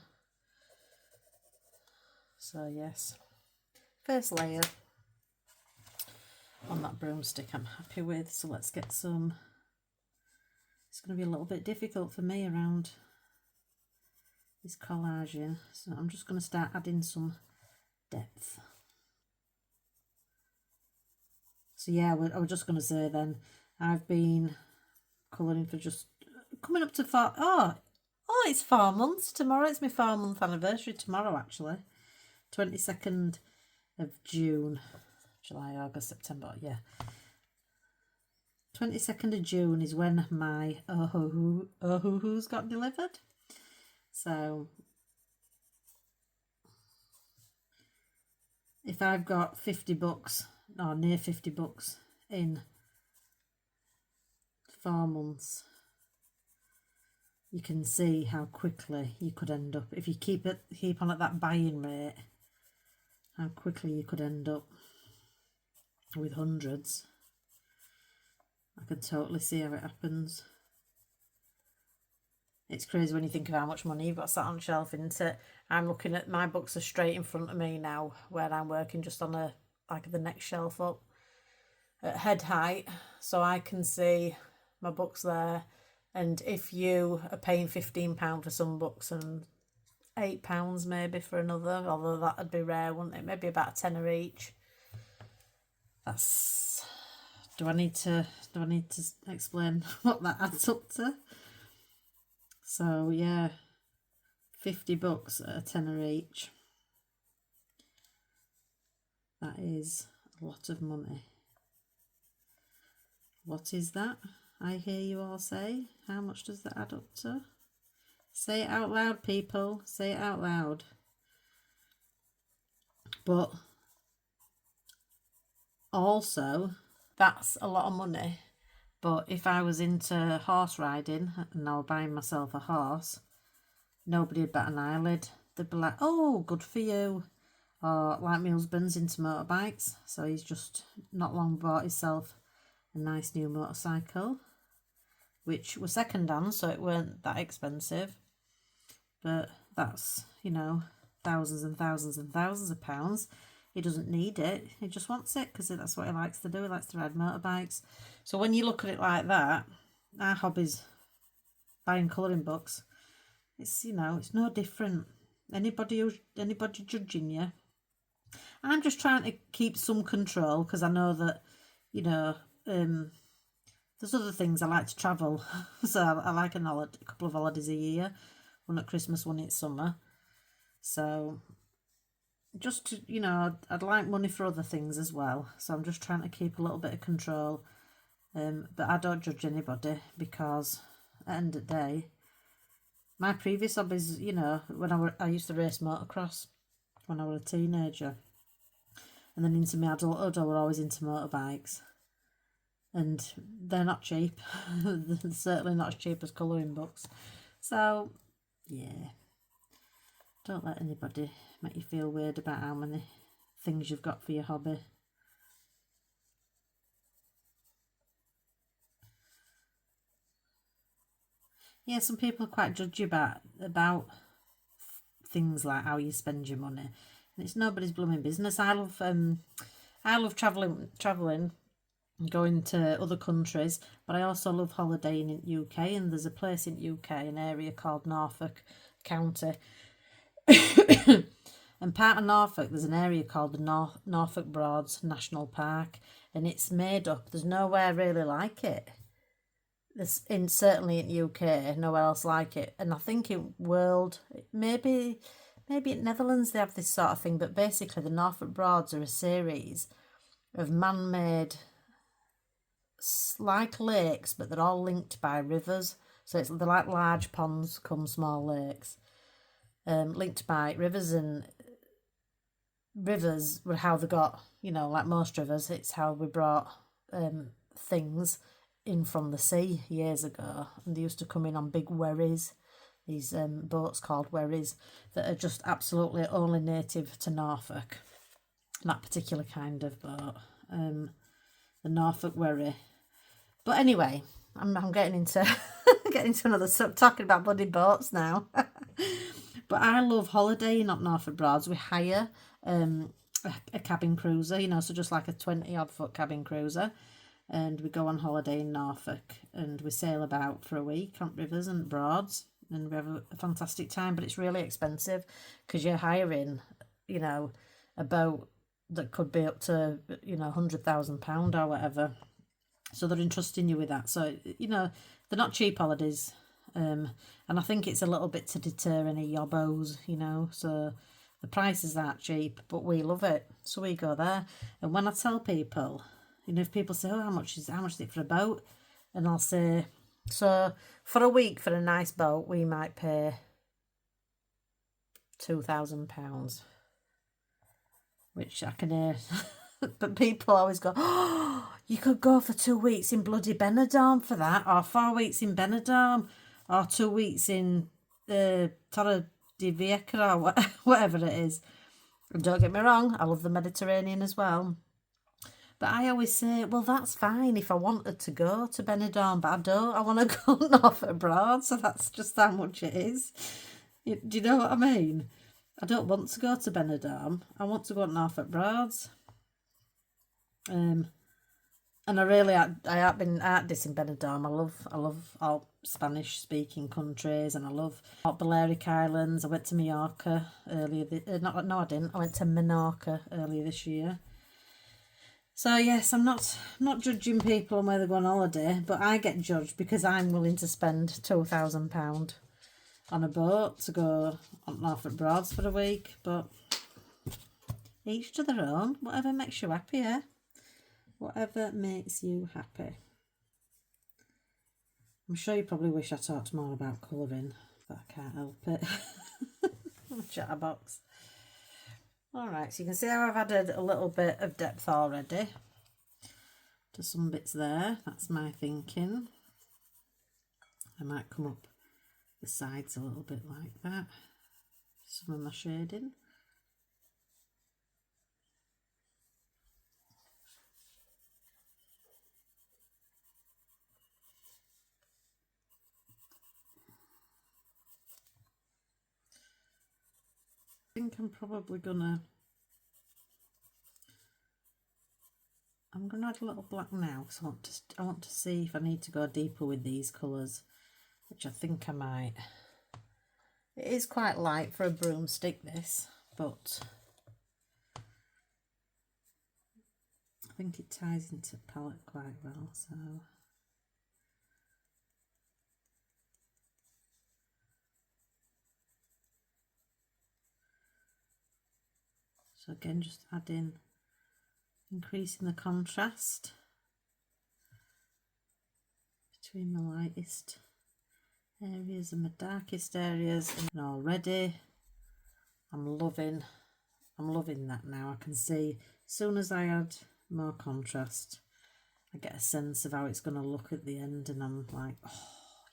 So yes. First layer on that broomstick I'm happy with. So let's get some. It's going to be a little bit difficult for me around this collaging. So I'm just going to start adding some depth. So yeah, I was just going to say then, I've been colouring for just coming up to 4, it's 4 months tomorrow. It's my 4-month anniversary tomorrow, actually. 22nd of June. July, August, September, yeah. 22nd of June is when my Ohuhu's got delivered. So if I've got 50 books, or near 50 books in 4 months, you can see how quickly you could end up. If you keep on at that buying rate, how quickly you could end up with hundreds. I can totally see how it happens. It's crazy when you think of how much money you've got sat on the shelf, isn't it? I'm looking at, my books are straight in front of me now, where I'm working just on the next shelf up at head height, so I can see my books there, And if you are paying £15 for some books and £8 maybe for another, although that would be rare, wouldn't it? Maybe about a tenner each. That's... Do I need to explain what that adds up to? So yeah, 50 books at a tenner each. That is a lot of money. What is that? I hear you all say. How much does that add up to? Say it out loud, people. Say it out loud. But also, that's a lot of money. But if I was into horse riding and I were buying myself a horse, nobody would bat an eyelid. They'd be like, oh, good for you. Or like my husband's into motorbikes, so he's just not long bought himself a nice new motorcycle, which was second hand, so it weren't that expensive. But that's, you know, thousands and thousands and thousands of pounds. He doesn't need it. He just wants it because that's what he likes to do. He likes to ride motorbikes. So when you look at it like that, our hobby's buying colouring books. It's, you know, it's no different. Anybody judging you. I'm just trying to keep some control because I know that, you know, there's other things. I like to travel. So I like a couple of holidays a year. One at Christmas, one at summer. So just to, you know, I'd like money for other things as well. So I'm just trying to keep a little bit of control. But I don't judge anybody because at the end of the day, my previous hobbies, you know, when I used to race motocross when I was a teenager. And then into my adulthood, I was always into motorbikes. And they're not cheap. They're certainly not as cheap as colouring books. So, yeah. Don't let anybody make you feel weird about how many things you've got for your hobby. Yeah, some people are quite judgy about things like how you spend your money. And it's nobody's blooming business. I love travelling, going to other countries, but I also love holidaying in UK. And there's a place in UK, an area called Norfolk County. And part of Norfolk, there's an area called the Norfolk Broads National Park, and it's made up. There's nowhere really like it. Certainly in UK, nowhere else like it. And I think in world, maybe in Netherlands they have this sort of thing, but basically the Norfolk Broads are a series of man-made, like lakes, but they're all linked by rivers. So they're like large ponds come small lakes, linked by rivers. And rivers were how they got, you know, like most rivers, it's how we brought things in from the sea years ago. And they used to come in on big wherries, these boats called wherries that are just absolutely only native to Norfolk, that particular kind of boat, the Norfolk wherry. But anyway, I'm getting into another stuff, talking about bloody boats now. But I love holidaying up Norfolk Broads. We hire a cabin cruiser, you know, so just like a 20-odd foot cabin cruiser, and we go on holiday in Norfolk and we sail about for a week on rivers and broads, and we have a fantastic time. But it's really expensive because you're hiring, you know, a boat that could be up to, you know, £100,000 or whatever. So they're entrusting you with that. So, you know, they're not cheap holidays. And I think it's a little bit to deter any yobbos, you know. So the prices aren't cheap, but we love it. So we go there. And when I tell people, you know, if people say, oh, how much is it for a boat? And I'll say, so for a week for a nice boat, we might pay £2,000, which I can hear. But people always go, oh, you could go for 2 weeks in bloody Benidorm for that, or 4 weeks in Benidorm, or 2 weeks in Torre di Vieja, or whatever it is. And don't get me wrong, I love the Mediterranean as well. But I always say, well, that's fine if I wanted to go to Benidorm, but I don't. I want to go Norfolk Broad, so that's just how much it is. Do you know what I mean? I don't want to go to Benidorm. I want to go to Norfolk Broads. And I have been at this in Benidorm. I love all Spanish speaking countries, and I love Balearic Islands. I went to Mallorca earlier. No, I didn't. I went to Menorca earlier this year. So yes, I'm not judging people on where they go on holiday, but I get judged because I'm willing to spend £2,000 on a boat to go on Norfolk Broads for a week. But each to their own. Whatever makes you happy, eh? Whatever makes you happy. I'm sure you probably wish I talked more about colouring, but I can't help it. Chatterbox. Alright, so you can see how I've added a little bit of depth already to some bits there. That's my thinking. I might come up the sides a little bit like that. Some of my shading. I think I'm probably gonna add a little black now because I want to see if I need to go deeper with these colours, which I think I might. It is quite light for a broomstick, this, but I think it ties into the palette quite well. So again, just increasing the contrast between my lightest areas and my darkest areas. And already I'm loving that now. I can see as soon as I add more contrast, I get a sense of how it's going to look at the end, and I'm like, oh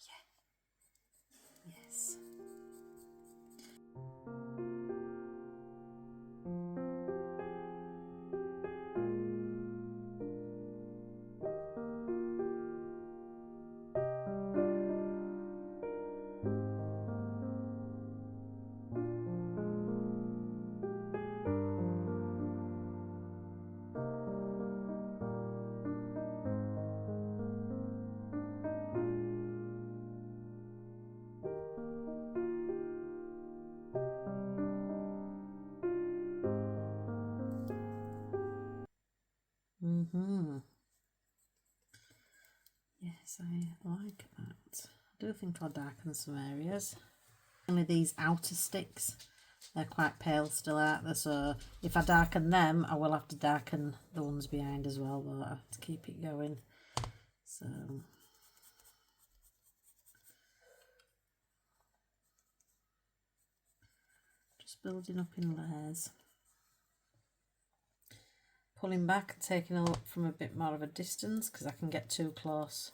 yeah, yes. Yes, I like that. I do think I'll darken some areas. Only these outer sticks, they're quite pale still, aren't they? So if I darken them, I will have to darken the ones behind as well, but I have to keep it going. So just building up in layers. Pulling back and taking a look from a bit more of a distance because I can get too close.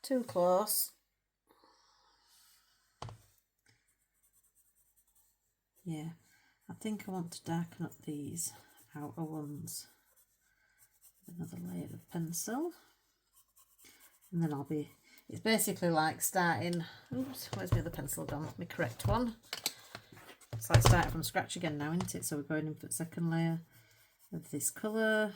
Too close. Yeah, I think I want to darken up these outer ones with another layer of pencil. And then it's basically like starting, oops, where's my other pencil gone? My correct one. It's like starting from scratch again now, isn't it? So we're going in for the second layer of this colour.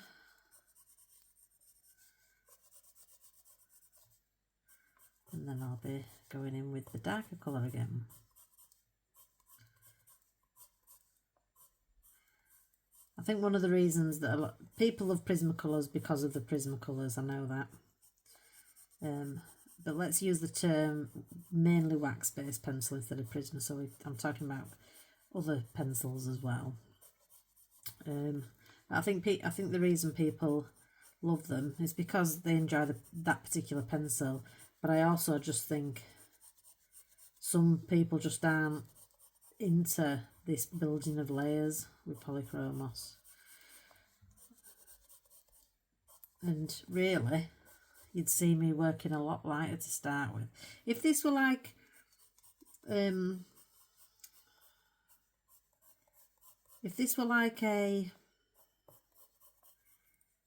And then I'll be going in with the darker colour again. I think one of the reasons that a lot people love Prismacolors because of the Prismacolors, I know that. But let's use the term mainly wax-based pencil instead of Prisma. So I'm talking about other pencils as well. I think the reason people love them is because they enjoy that particular pencil. But I also just think some people just aren't into this building of layers with Polychromos. And really, you'd see me working a lot lighter to start with. If this were like an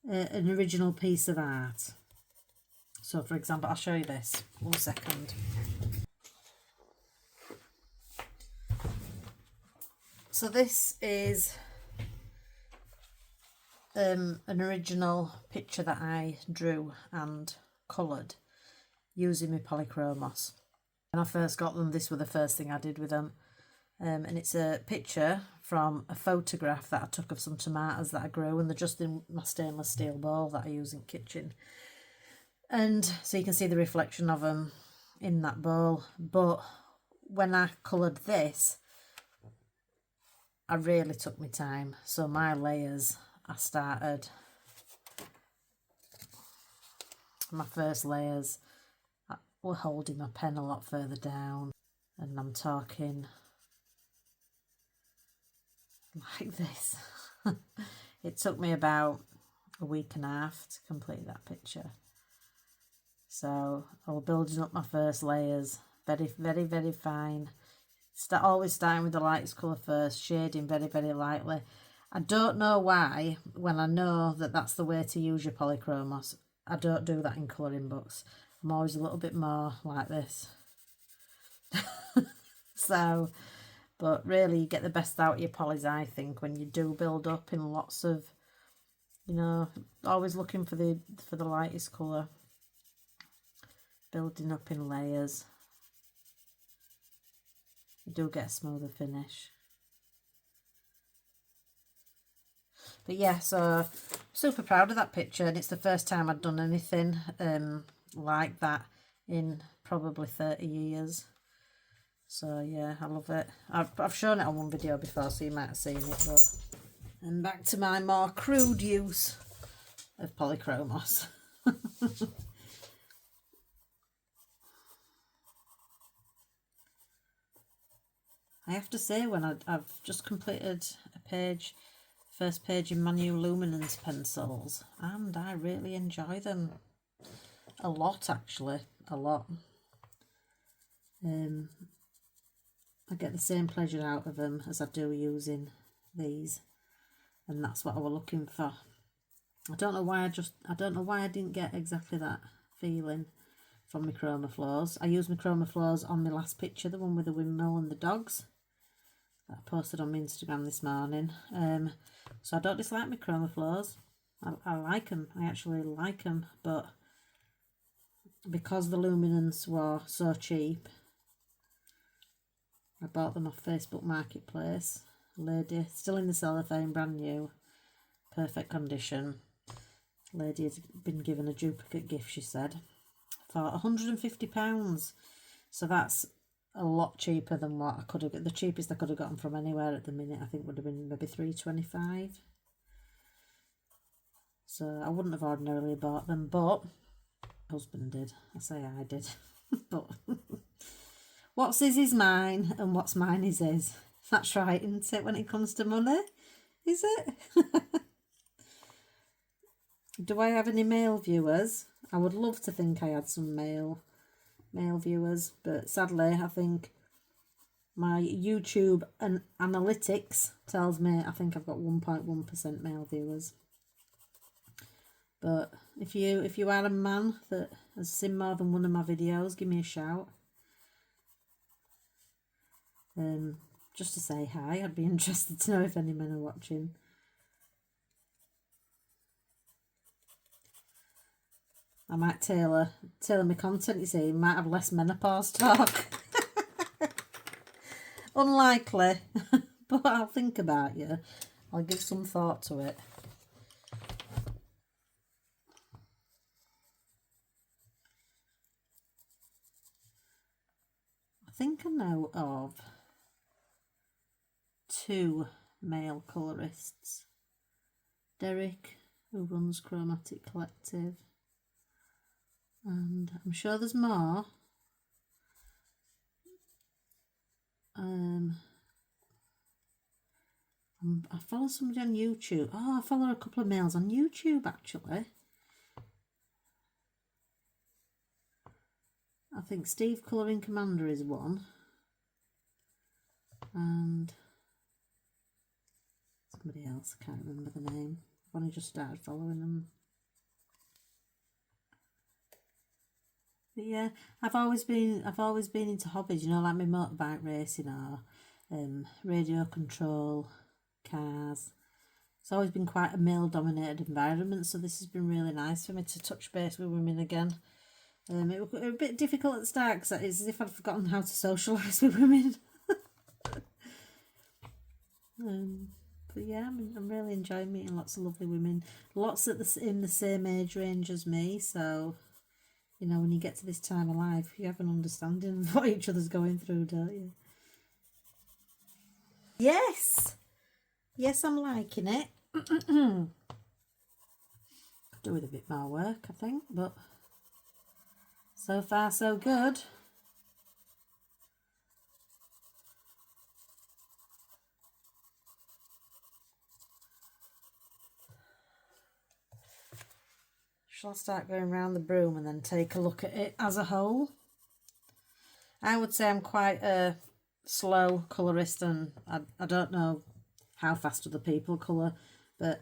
original piece of art. So for example, I'll show you this, 1 second. So this is an original picture that I drew and coloured using my polychromos. When I first got them, this was the first thing I did with them. And it's a picture from a photograph that I took of some tomatoes that I grew, and they're just in my stainless steel bowl that I use in the kitchen. And so you can see the reflection of them in that bowl. But when I coloured this, I really took my time. So my layers, I started, my first layers, I were holding my pen a lot further down, and I'm talking like this. It took me about a week and a half to complete that picture. So I was building up my first layers, very, very, very fine. Always starting with the lightest colour first, shading very, very lightly. I don't know why, when I know that that's the way to use your polychromos, I don't do that in colouring books. I'm always a little bit more like this. So, but really you get the best out of your polys, I think, when you do build up in lots of, you know, always looking for the lightest colour, building up in layers. You do get a smoother finish. But yeah, so super proud of that picture, and it's the first time I'd done anything like that in probably 30 years. So yeah, I love it. I've shown it on one video before, so you might have seen it. But and back to my more crude use of polychromos. I have to say, when I've just completed a page, first page in my new luminance pencils, and I really enjoy them a lot, actually, a lot. I get the same pleasure out of them as I do using these, and that's what I was looking for. I don't know why I didn't get exactly that feeling from my chroma flows. I used my chroma flows on my last picture, the one with the windmill and the dogs, that I posted on my Instagram this morning. So I don't dislike my chroma flows. I like them. I actually like them, but because the luminance were so cheap, I bought them off Facebook Marketplace. Lady, still in the cellophane, brand new, perfect condition. Lady has been given a duplicate gift, she said, for £150. So that's a lot cheaper than what I could have got. The cheapest I could have gotten from anywhere at the minute, I think, would have been maybe £3.25. So I wouldn't have ordinarily bought them, but my husband did. I say I did. But what's his is mine, and what's mine is his. That's right, isn't it, when it comes to money? Is it? Do I have any male viewers? I would love to think I had some male viewers, but sadly I think my YouTube and analytics tells me I think I've got 1.1% male viewers. But if you are a man that has seen more than one of my videos, give me a shout. Just to say hi. I'd be interested to know if any men are watching. I might tailor my content, you see. Might have less menopause talk. Unlikely, but I'll think about you. I'll give some thought to it. I think I know of 2 male colourists. Derek, who runs Chromatic Collective, and I'm sure there's more. I follow somebody on YouTube. Oh, I follow a couple of males on YouTube, actually. I think Steve Colouring Commander is one. And somebody else, I can't remember the name. I've only just started following them. But yeah, I've always been into hobbies, you know, like my motorbike racing or radio control, cars. It's always been quite a male-dominated environment, so this has been really nice for me to touch base with women again. It was a bit difficult at the start because it's as if I'd forgotten how to socialise with women. But yeah, I'm really enjoying meeting lots of lovely women. Lots in the same age range as me, so, you know, when you get to this time of life, you have an understanding of what each other's going through, don't you? Yes! Yes, I'm liking it. Could do with a bit more work, I think, but so far so good. Shall I start going around the broom and then take a look at it as a whole? I would say I'm quite a slow colourist, and I don't know how fast other people colour, but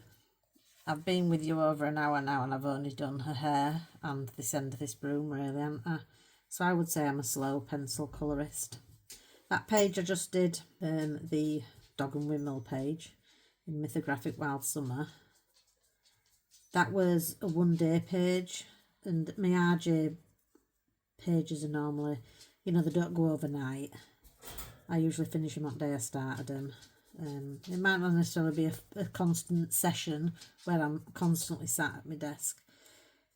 I've been with you over an hour now and I've only done her hair and this end of this broom, really, haven't I? So I would say I'm a slow pencil colourist. That page I just did, the Dog and Windmill page in Mythographic Wild Summer, that was a one-day page, and my RJ pages are normally, you know, they don't go overnight. I usually finish them on the day I started them. It might not necessarily be a constant session where I'm constantly sat at my desk,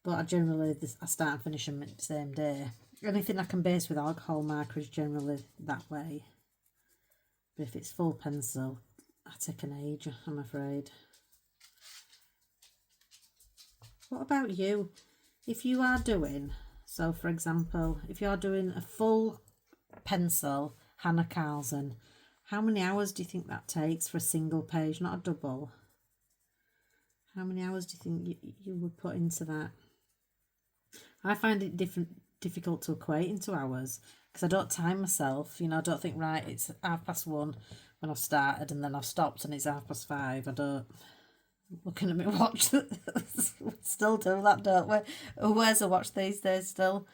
but I start and finish them the same day. Anything I can base with alcohol marker is generally that way, but if it's full pencil, I take an age, I'm afraid. What about you? If you are doing, so for example, if you are doing a full pencil Hanna Karlzon, how many hours do you think that takes for a single page, not a double? How many hours do you think you would put into that? I find it difficult to equate into hours because I don't time myself. You know, I don't think, right, it's 1:30 when I've started and then I've stopped and it's 5:30. I don't. Looking at my watch, still do that, don't we? Who wears a watch these days still?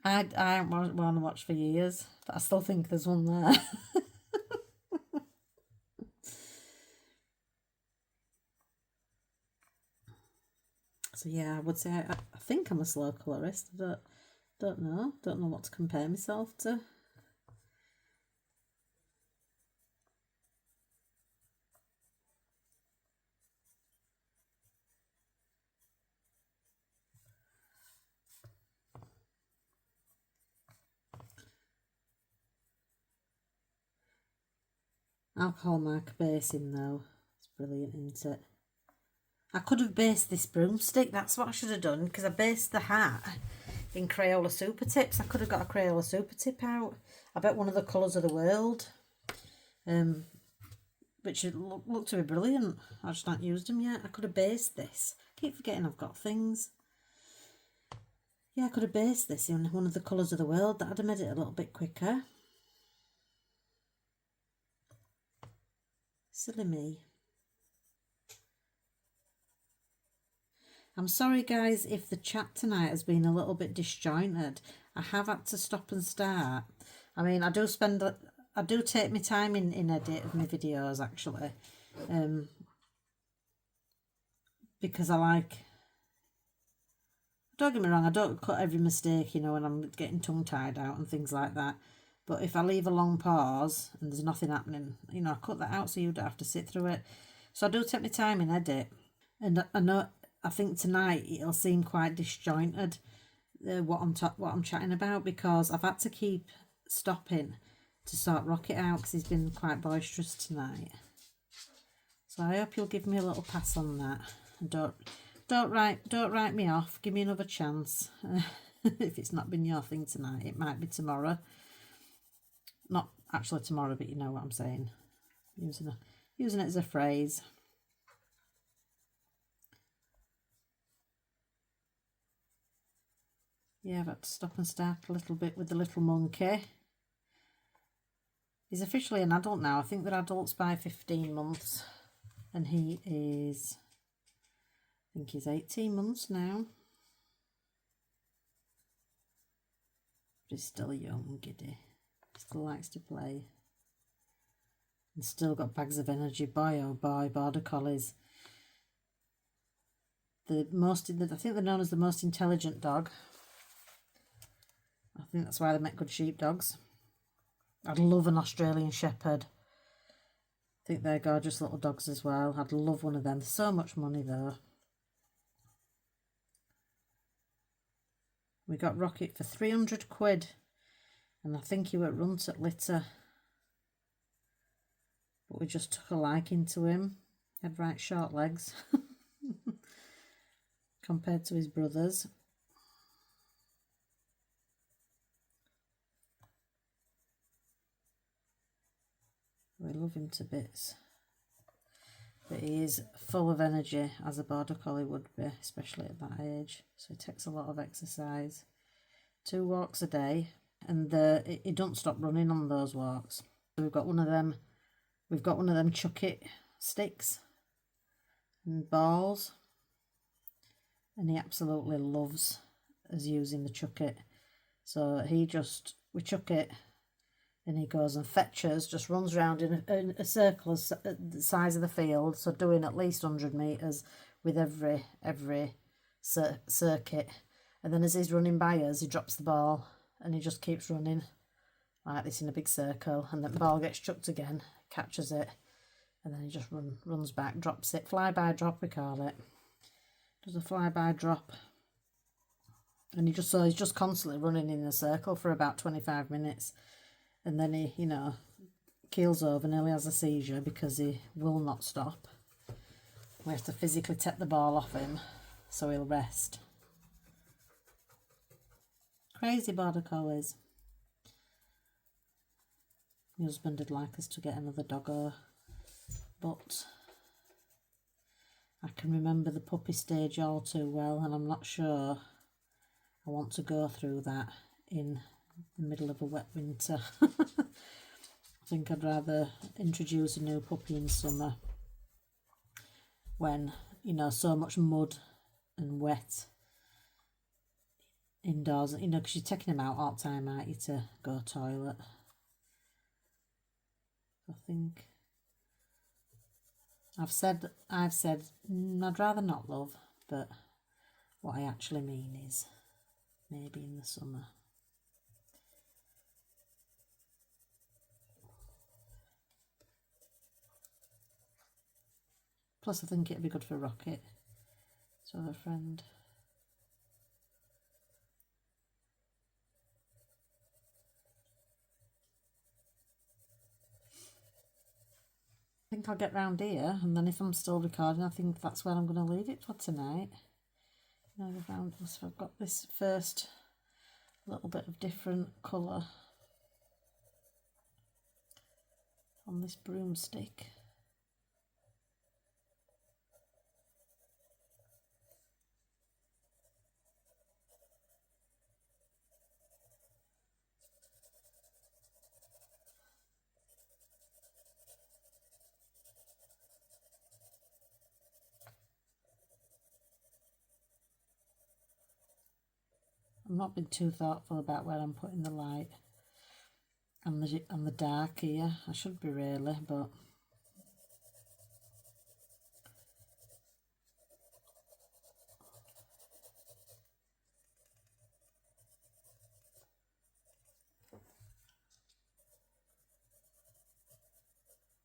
I haven't worn a watch for years, but I still think there's one there. So yeah, I would say I think I'm a slow colourist. I don't know what to compare myself to. Alcohol marker basing though, it's brilliant, isn't it? I could have based this broomstick, that's what I should have done, because I based the hat in Crayola Super Tips. I could have got a Crayola Super Tip out. I bet one of the colours of the world, which look to be brilliant. I've just not used them yet. I could have based this. I keep forgetting I've got things. Yeah, I could have based this in one of the colours of the world. That would have made it a little bit quicker. Silly me. I'm sorry guys if the chat tonight has been a little bit disjointed. I have had to stop and start. I mean, I do take my time in edit of my videos actually, because I like, don't get me wrong, I don't cut every mistake, you know, when I'm getting tongue tied out and things like that. But if I leave a long pause and there's nothing happening, you know, I cut that out so you don't have to sit through it. So I do take my time in edit, and I think tonight it'll seem quite disjointed, what I'm chatting about, because I've had to keep stopping to sort Rocket out because he's been quite boisterous tonight. So I hope you'll give me a little pass on that, and don't write me off. Give me another chance. If it's not been your thing tonight, it might be tomorrow. Not actually tomorrow, but you know what I'm saying. Using it as a phrase. Yeah, I've had to stop and start a little bit with the little monkey. He's officially an adult now. I think they're adults by 15 months. And he is, I think he's 18 months now. But he's still young, giddy. Still likes to play. and still got bags of energy. Boy, oh boy, Border Collies. I think they're known as the most intelligent dog. I think that's why they make good sheepdogs. I'd love an Australian Shepherd. I think they're gorgeous little dogs as well. I'd love one of them. So much money though. We got Rocket for 300 quid. And I think he went runt at litter. But we just took a liking to him. He had right short legs. Compared to his brothers. We love him to bits. But he is full of energy, as a Border Collie would be, especially at that age. So he takes a lot of exercise. 2 walks a day, and he don't stop running on those walks. So we've got one of them chuck it sticks and balls, and he absolutely loves us using the chuck it. So we chuck it, and he goes and fetches, just runs around in a circle the size of the field, so doing at least 100 metres with every circuit. And then as he's running by us, he drops the ball, and he just keeps running like this in a big circle, and then the ball gets chucked again, catches it, and then he just runs back, drops it. Fly-by drop, we call it. Does a fly-by drop. And he's just constantly running in a circle for about 25 minutes. And then he, keels over, nearly has a seizure because he will not stop. We have to physically take the ball off him so he'll rest. Crazy Border Collies. My husband would like us to get another doggo, but I can remember the puppy stage all too well, and I'm not sure I want to go through that in the middle of a wet winter. I think I'd rather introduce a new puppy in summer when, so much mud and wet indoors, because you're taking them out all the time, aren't you, to go toilet. I think I've said I'd rather not, love, but what I actually mean is maybe in the summer. Plus I think it'd be good for Rocket to have a friend. I think I'll get round here, and then if I'm still recording, I think that's where I'm going to leave it for tonight. I've got this first little bit of different colour on this broomstick. I've not been too thoughtful about where I'm putting the light and the dark here. I should be really, but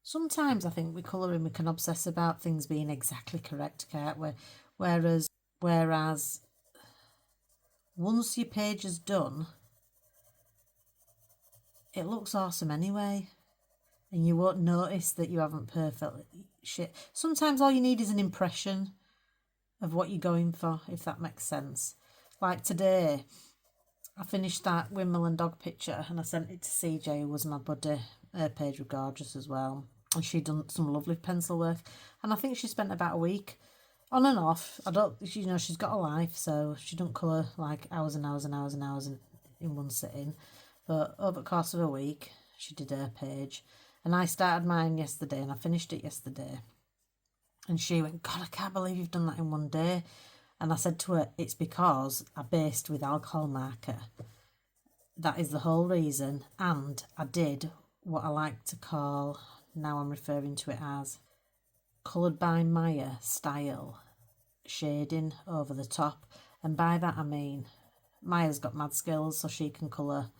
sometimes I think with colouring we can obsess about things being exactly correct, can't we? Whereas once your page is done, it looks awesome anyway, and you won't notice that you haven't perfectly shit. Sometimes all you need is an impression of what you're going for, if that makes sense. Like today, I finished that Wimbledon dog picture and I sent it to CJ, who was my buddy. Her page was gorgeous as well, and she'd done some lovely pencil work, and I think she spent about a week on and off. She's got a life, so she don't colour like hours and hours and hours and hours in one sitting. But over the course of a week, she did her page. And I started mine yesterday, and I finished it yesterday. And she went, God, I can't believe you've done that in one day. And I said to her, it's because I based with alcohol marker. That is the whole reason. And I did what I like to call, now I'm referring to it as coloured by Maya style shading over the top. And by that I mean Maya's got mad skills, so she can colour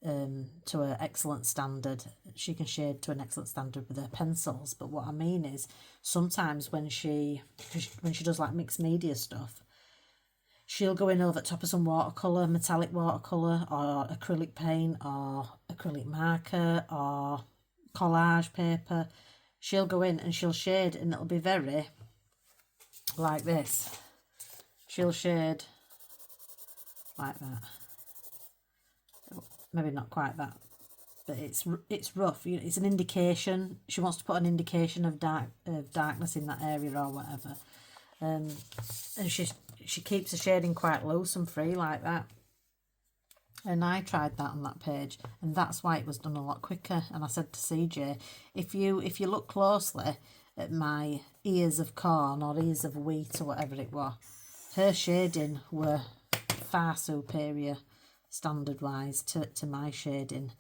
to an excellent standard. She can shade to an excellent standard with her pencils. But what I mean is sometimes when she does like mixed media stuff, she'll go in over the top of some watercolour, metallic watercolour, or acrylic paint, or acrylic marker, or collage paper. She'll go in and she'll shade, and it'll be very like this. She'll shade like that. Maybe not quite that, but it's rough. It's an indication. She wants to put an indication of darkness in that area or whatever. And she keeps the shading quite loose and free like that. And I tried that on that page, and that's why it was done a lot quicker. And I said to CJ, if you look closely at my ears of corn or ears of wheat or whatever it was, her shading were far superior standard wise to my shading,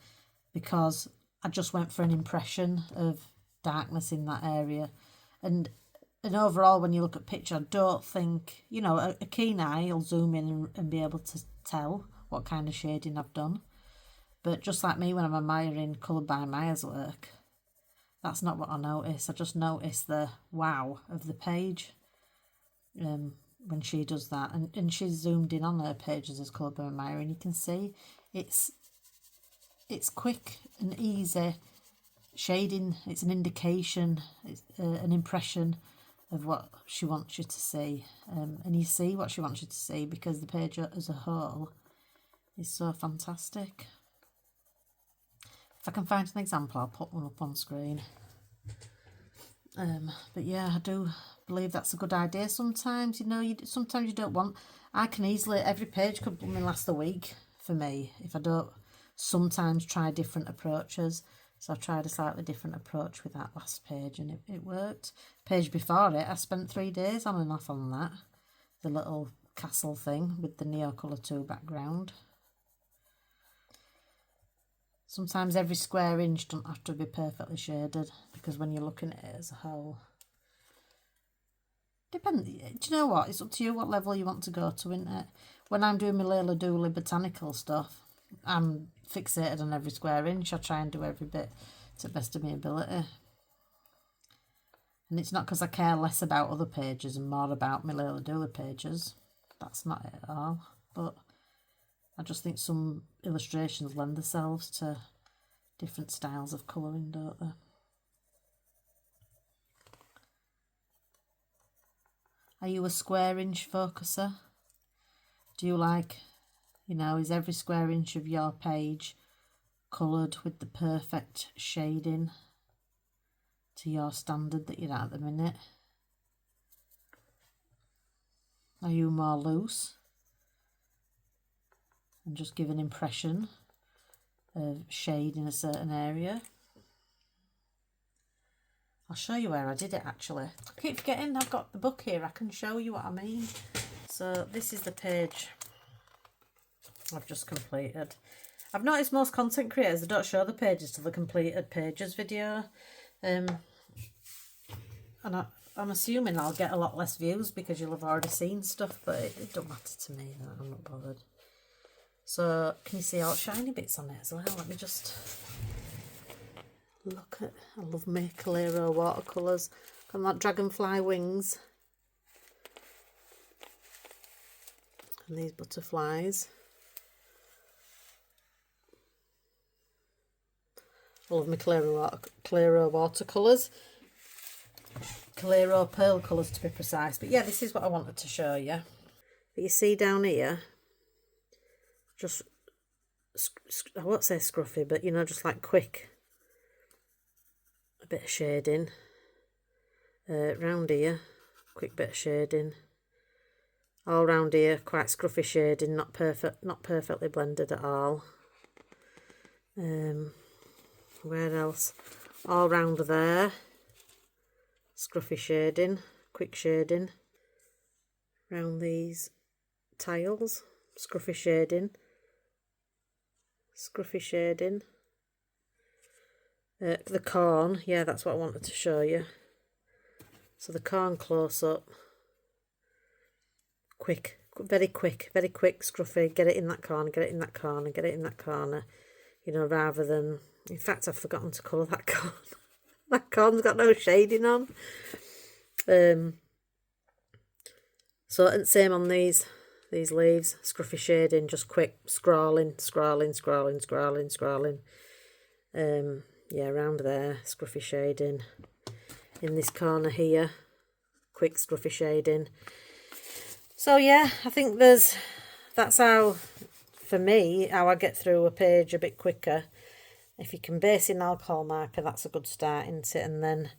because I just went for an impression of darkness in that area. And overall, when you look at picture, I don't think, you know, a keen eye will zoom in and be able to tell what kind of shading I've done. But just like me, when I'm admiring coloured by Maya's work, that's not what I notice. I just notice the wow of the page when she does that. And she's zoomed in on her pages as coloured by Maya, and you can see it's quick and easy shading. It's an indication, it's an impression of what she wants you to see, and you see what she wants you to see because the page as a whole is so fantastic. If I can find an example, I'll put one up on screen. But yeah, I do believe that's a good idea. Sometimes, you know, sometimes you don't want. I can easily, every page could last a week for me if I don't sometimes try different approaches. So I tried a slightly different approach with that last page, and it worked. Page before it, I spent 3 days on and off on that. The little castle thing with the Neocolour 2 background. Sometimes every square inch doesn't have to be perfectly shaded, because when you're looking at it as a whole. Do you know what? It's up to you what level you want to go to, isn't it? When I'm doing my Layla Dooley botanical stuff, I'm fixated on every square inch. I try and do every bit to the best of my ability. And it's not because I care less about other pages and more about my Layla Dooley pages. That's not it at all. But I just think some illustrations lend themselves to different styles of colouring, don't they? Are you a square inch focuser? Do you like, you know, is every square inch of your page coloured with the perfect shading to your standard that you're at the minute? Are you more loose and just give an impression of shade in a certain area? I'll show you where I did it actually. I keep forgetting I've got the book here. I can show you what I mean. So this is the page I've just completed. I've noticed most content creators, they don't show the pages till the completed pages video. And I'm assuming I'll get a lot less views because you'll have already seen stuff, but it don't matter to me. I'm not bothered. So can you see all shiny bits on it as well? Let me just look at, I love my Calero watercolours. Got that dragonfly wings. And these butterflies. I love my Calero watercolours. Calero pearl colours to be precise. But yeah, this is what I wanted to show you. But you see down here, just, I won't say scruffy, but you know, just like quick. A bit of shading. Round here, quick bit of shading. All round here, quite scruffy shading, not perfectly blended at all. Where else? All round there, scruffy shading, quick shading. Round these tiles, scruffy shading, scruffy shading. The corn, yeah, that's what I wanted to show you. So the corn close up. Quick, very quick, scruffy. Get it in that corner, get it in that corner, get it in that corner. You know, rather than... In fact, I've forgotten to colour that corn. That corn's got no shading on. So, and same on these leaves. Scruffy shading, just quick scrawling. Yeah, around there, scruffy shading. In this corner here, quick scruffy shading. So yeah, I think that's how, for me, how I get through a page a bit quicker. If you can base in alcohol marker, that's a good start, isn't it? And then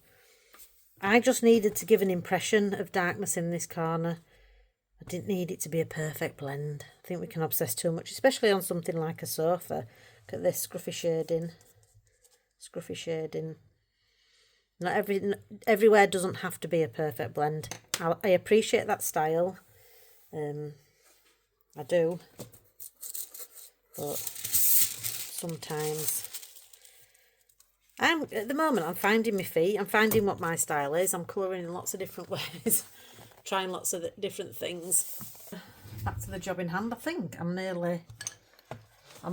I just needed to give an impression of darkness in this corner. I didn't need it to be a perfect blend. I think we can obsess too much, especially on something like a sofa. Look at this scruffy shading. Scruffy shading. Not everywhere doesn't have to be a perfect blend. I appreciate that style. I do. But sometimes at the moment I'm finding my feet. I'm finding what my style is. I'm colouring in lots of different ways. Trying lots of different things. Back to the job in hand. I think I'm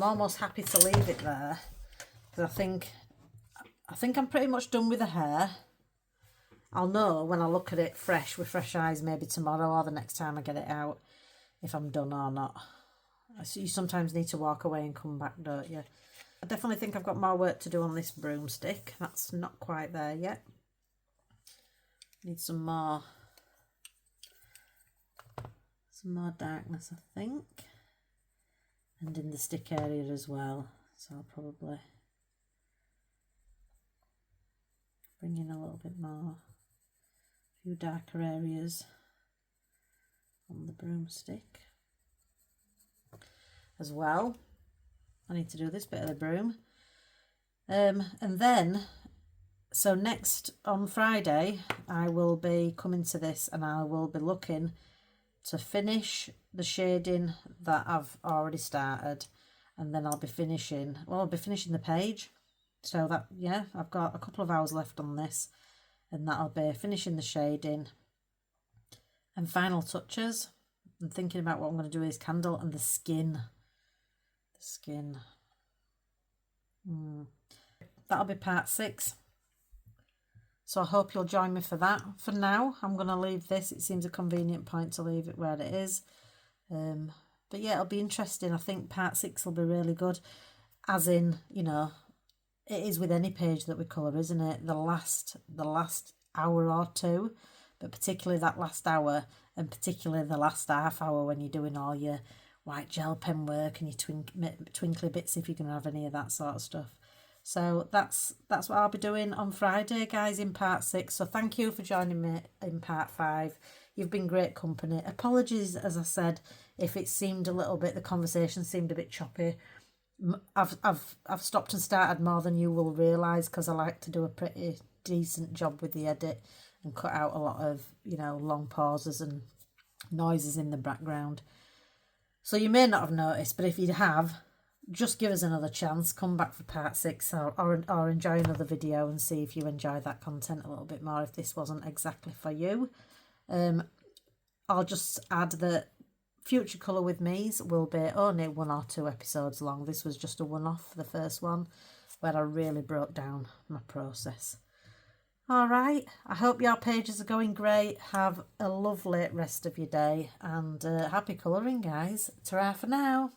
almost happy to leave it there, because I think I'm pretty much done with the hair. I'll know when I look at it fresh, with fresh eyes, maybe tomorrow or the next time I get it out, if I'm done or not. So you sometimes need to walk away and come back, don't you? I definitely think I've got more work to do on this broomstick. That's not quite there yet. Need some more darkness, I think. And in the stick area as well. So I'll probably bring in a little bit more, a few darker areas on the broomstick as well. I need to do this bit of the broom. And then, so next on Friday, I will be coming to this and I will be looking to finish the shading that I've already started, and then I'll be finishing the page. So that, yeah, I've got a couple of hours left on this, and that'll be finishing the shading and final touches. I'm thinking about what I'm going to do with this candle and the skin. That'll be part 6. So I hope you'll join me for that. For now, I'm going to leave this. It seems a convenient point to leave it where it is. But yeah, it'll be interesting. I think part 6 will be really good. As in, you know, it is with any page that we colour, isn't it? The last hour or two, but particularly that last hour, and particularly the last half hour when you're doing all your white gel pen work and your twinkly bits, if you can have any of that sort of stuff. So that's what I'll be doing on Friday, guys, in part 6. So thank you for joining me in part 5. You've been great company. Apologies, as I said, if it seemed a little bit, the conversation seemed a bit choppy. I've stopped and started more than you will realise, because I like to do a pretty decent job with the edit and cut out a lot of, you know, long pauses and noises in the background. So you may not have noticed, but if you have, just give us another chance. Come back for part 6 or enjoy another video and see if you enjoy that content a little bit more, if this wasn't exactly for you. I'll just add that future Colour With Me's will be only 1 or 2 episodes long. This was just a one-off, the first one, where I really broke down my process. Alright, I hope your pages are going great. Have a lovely rest of your day, and happy colouring, guys. Ta-ra for now.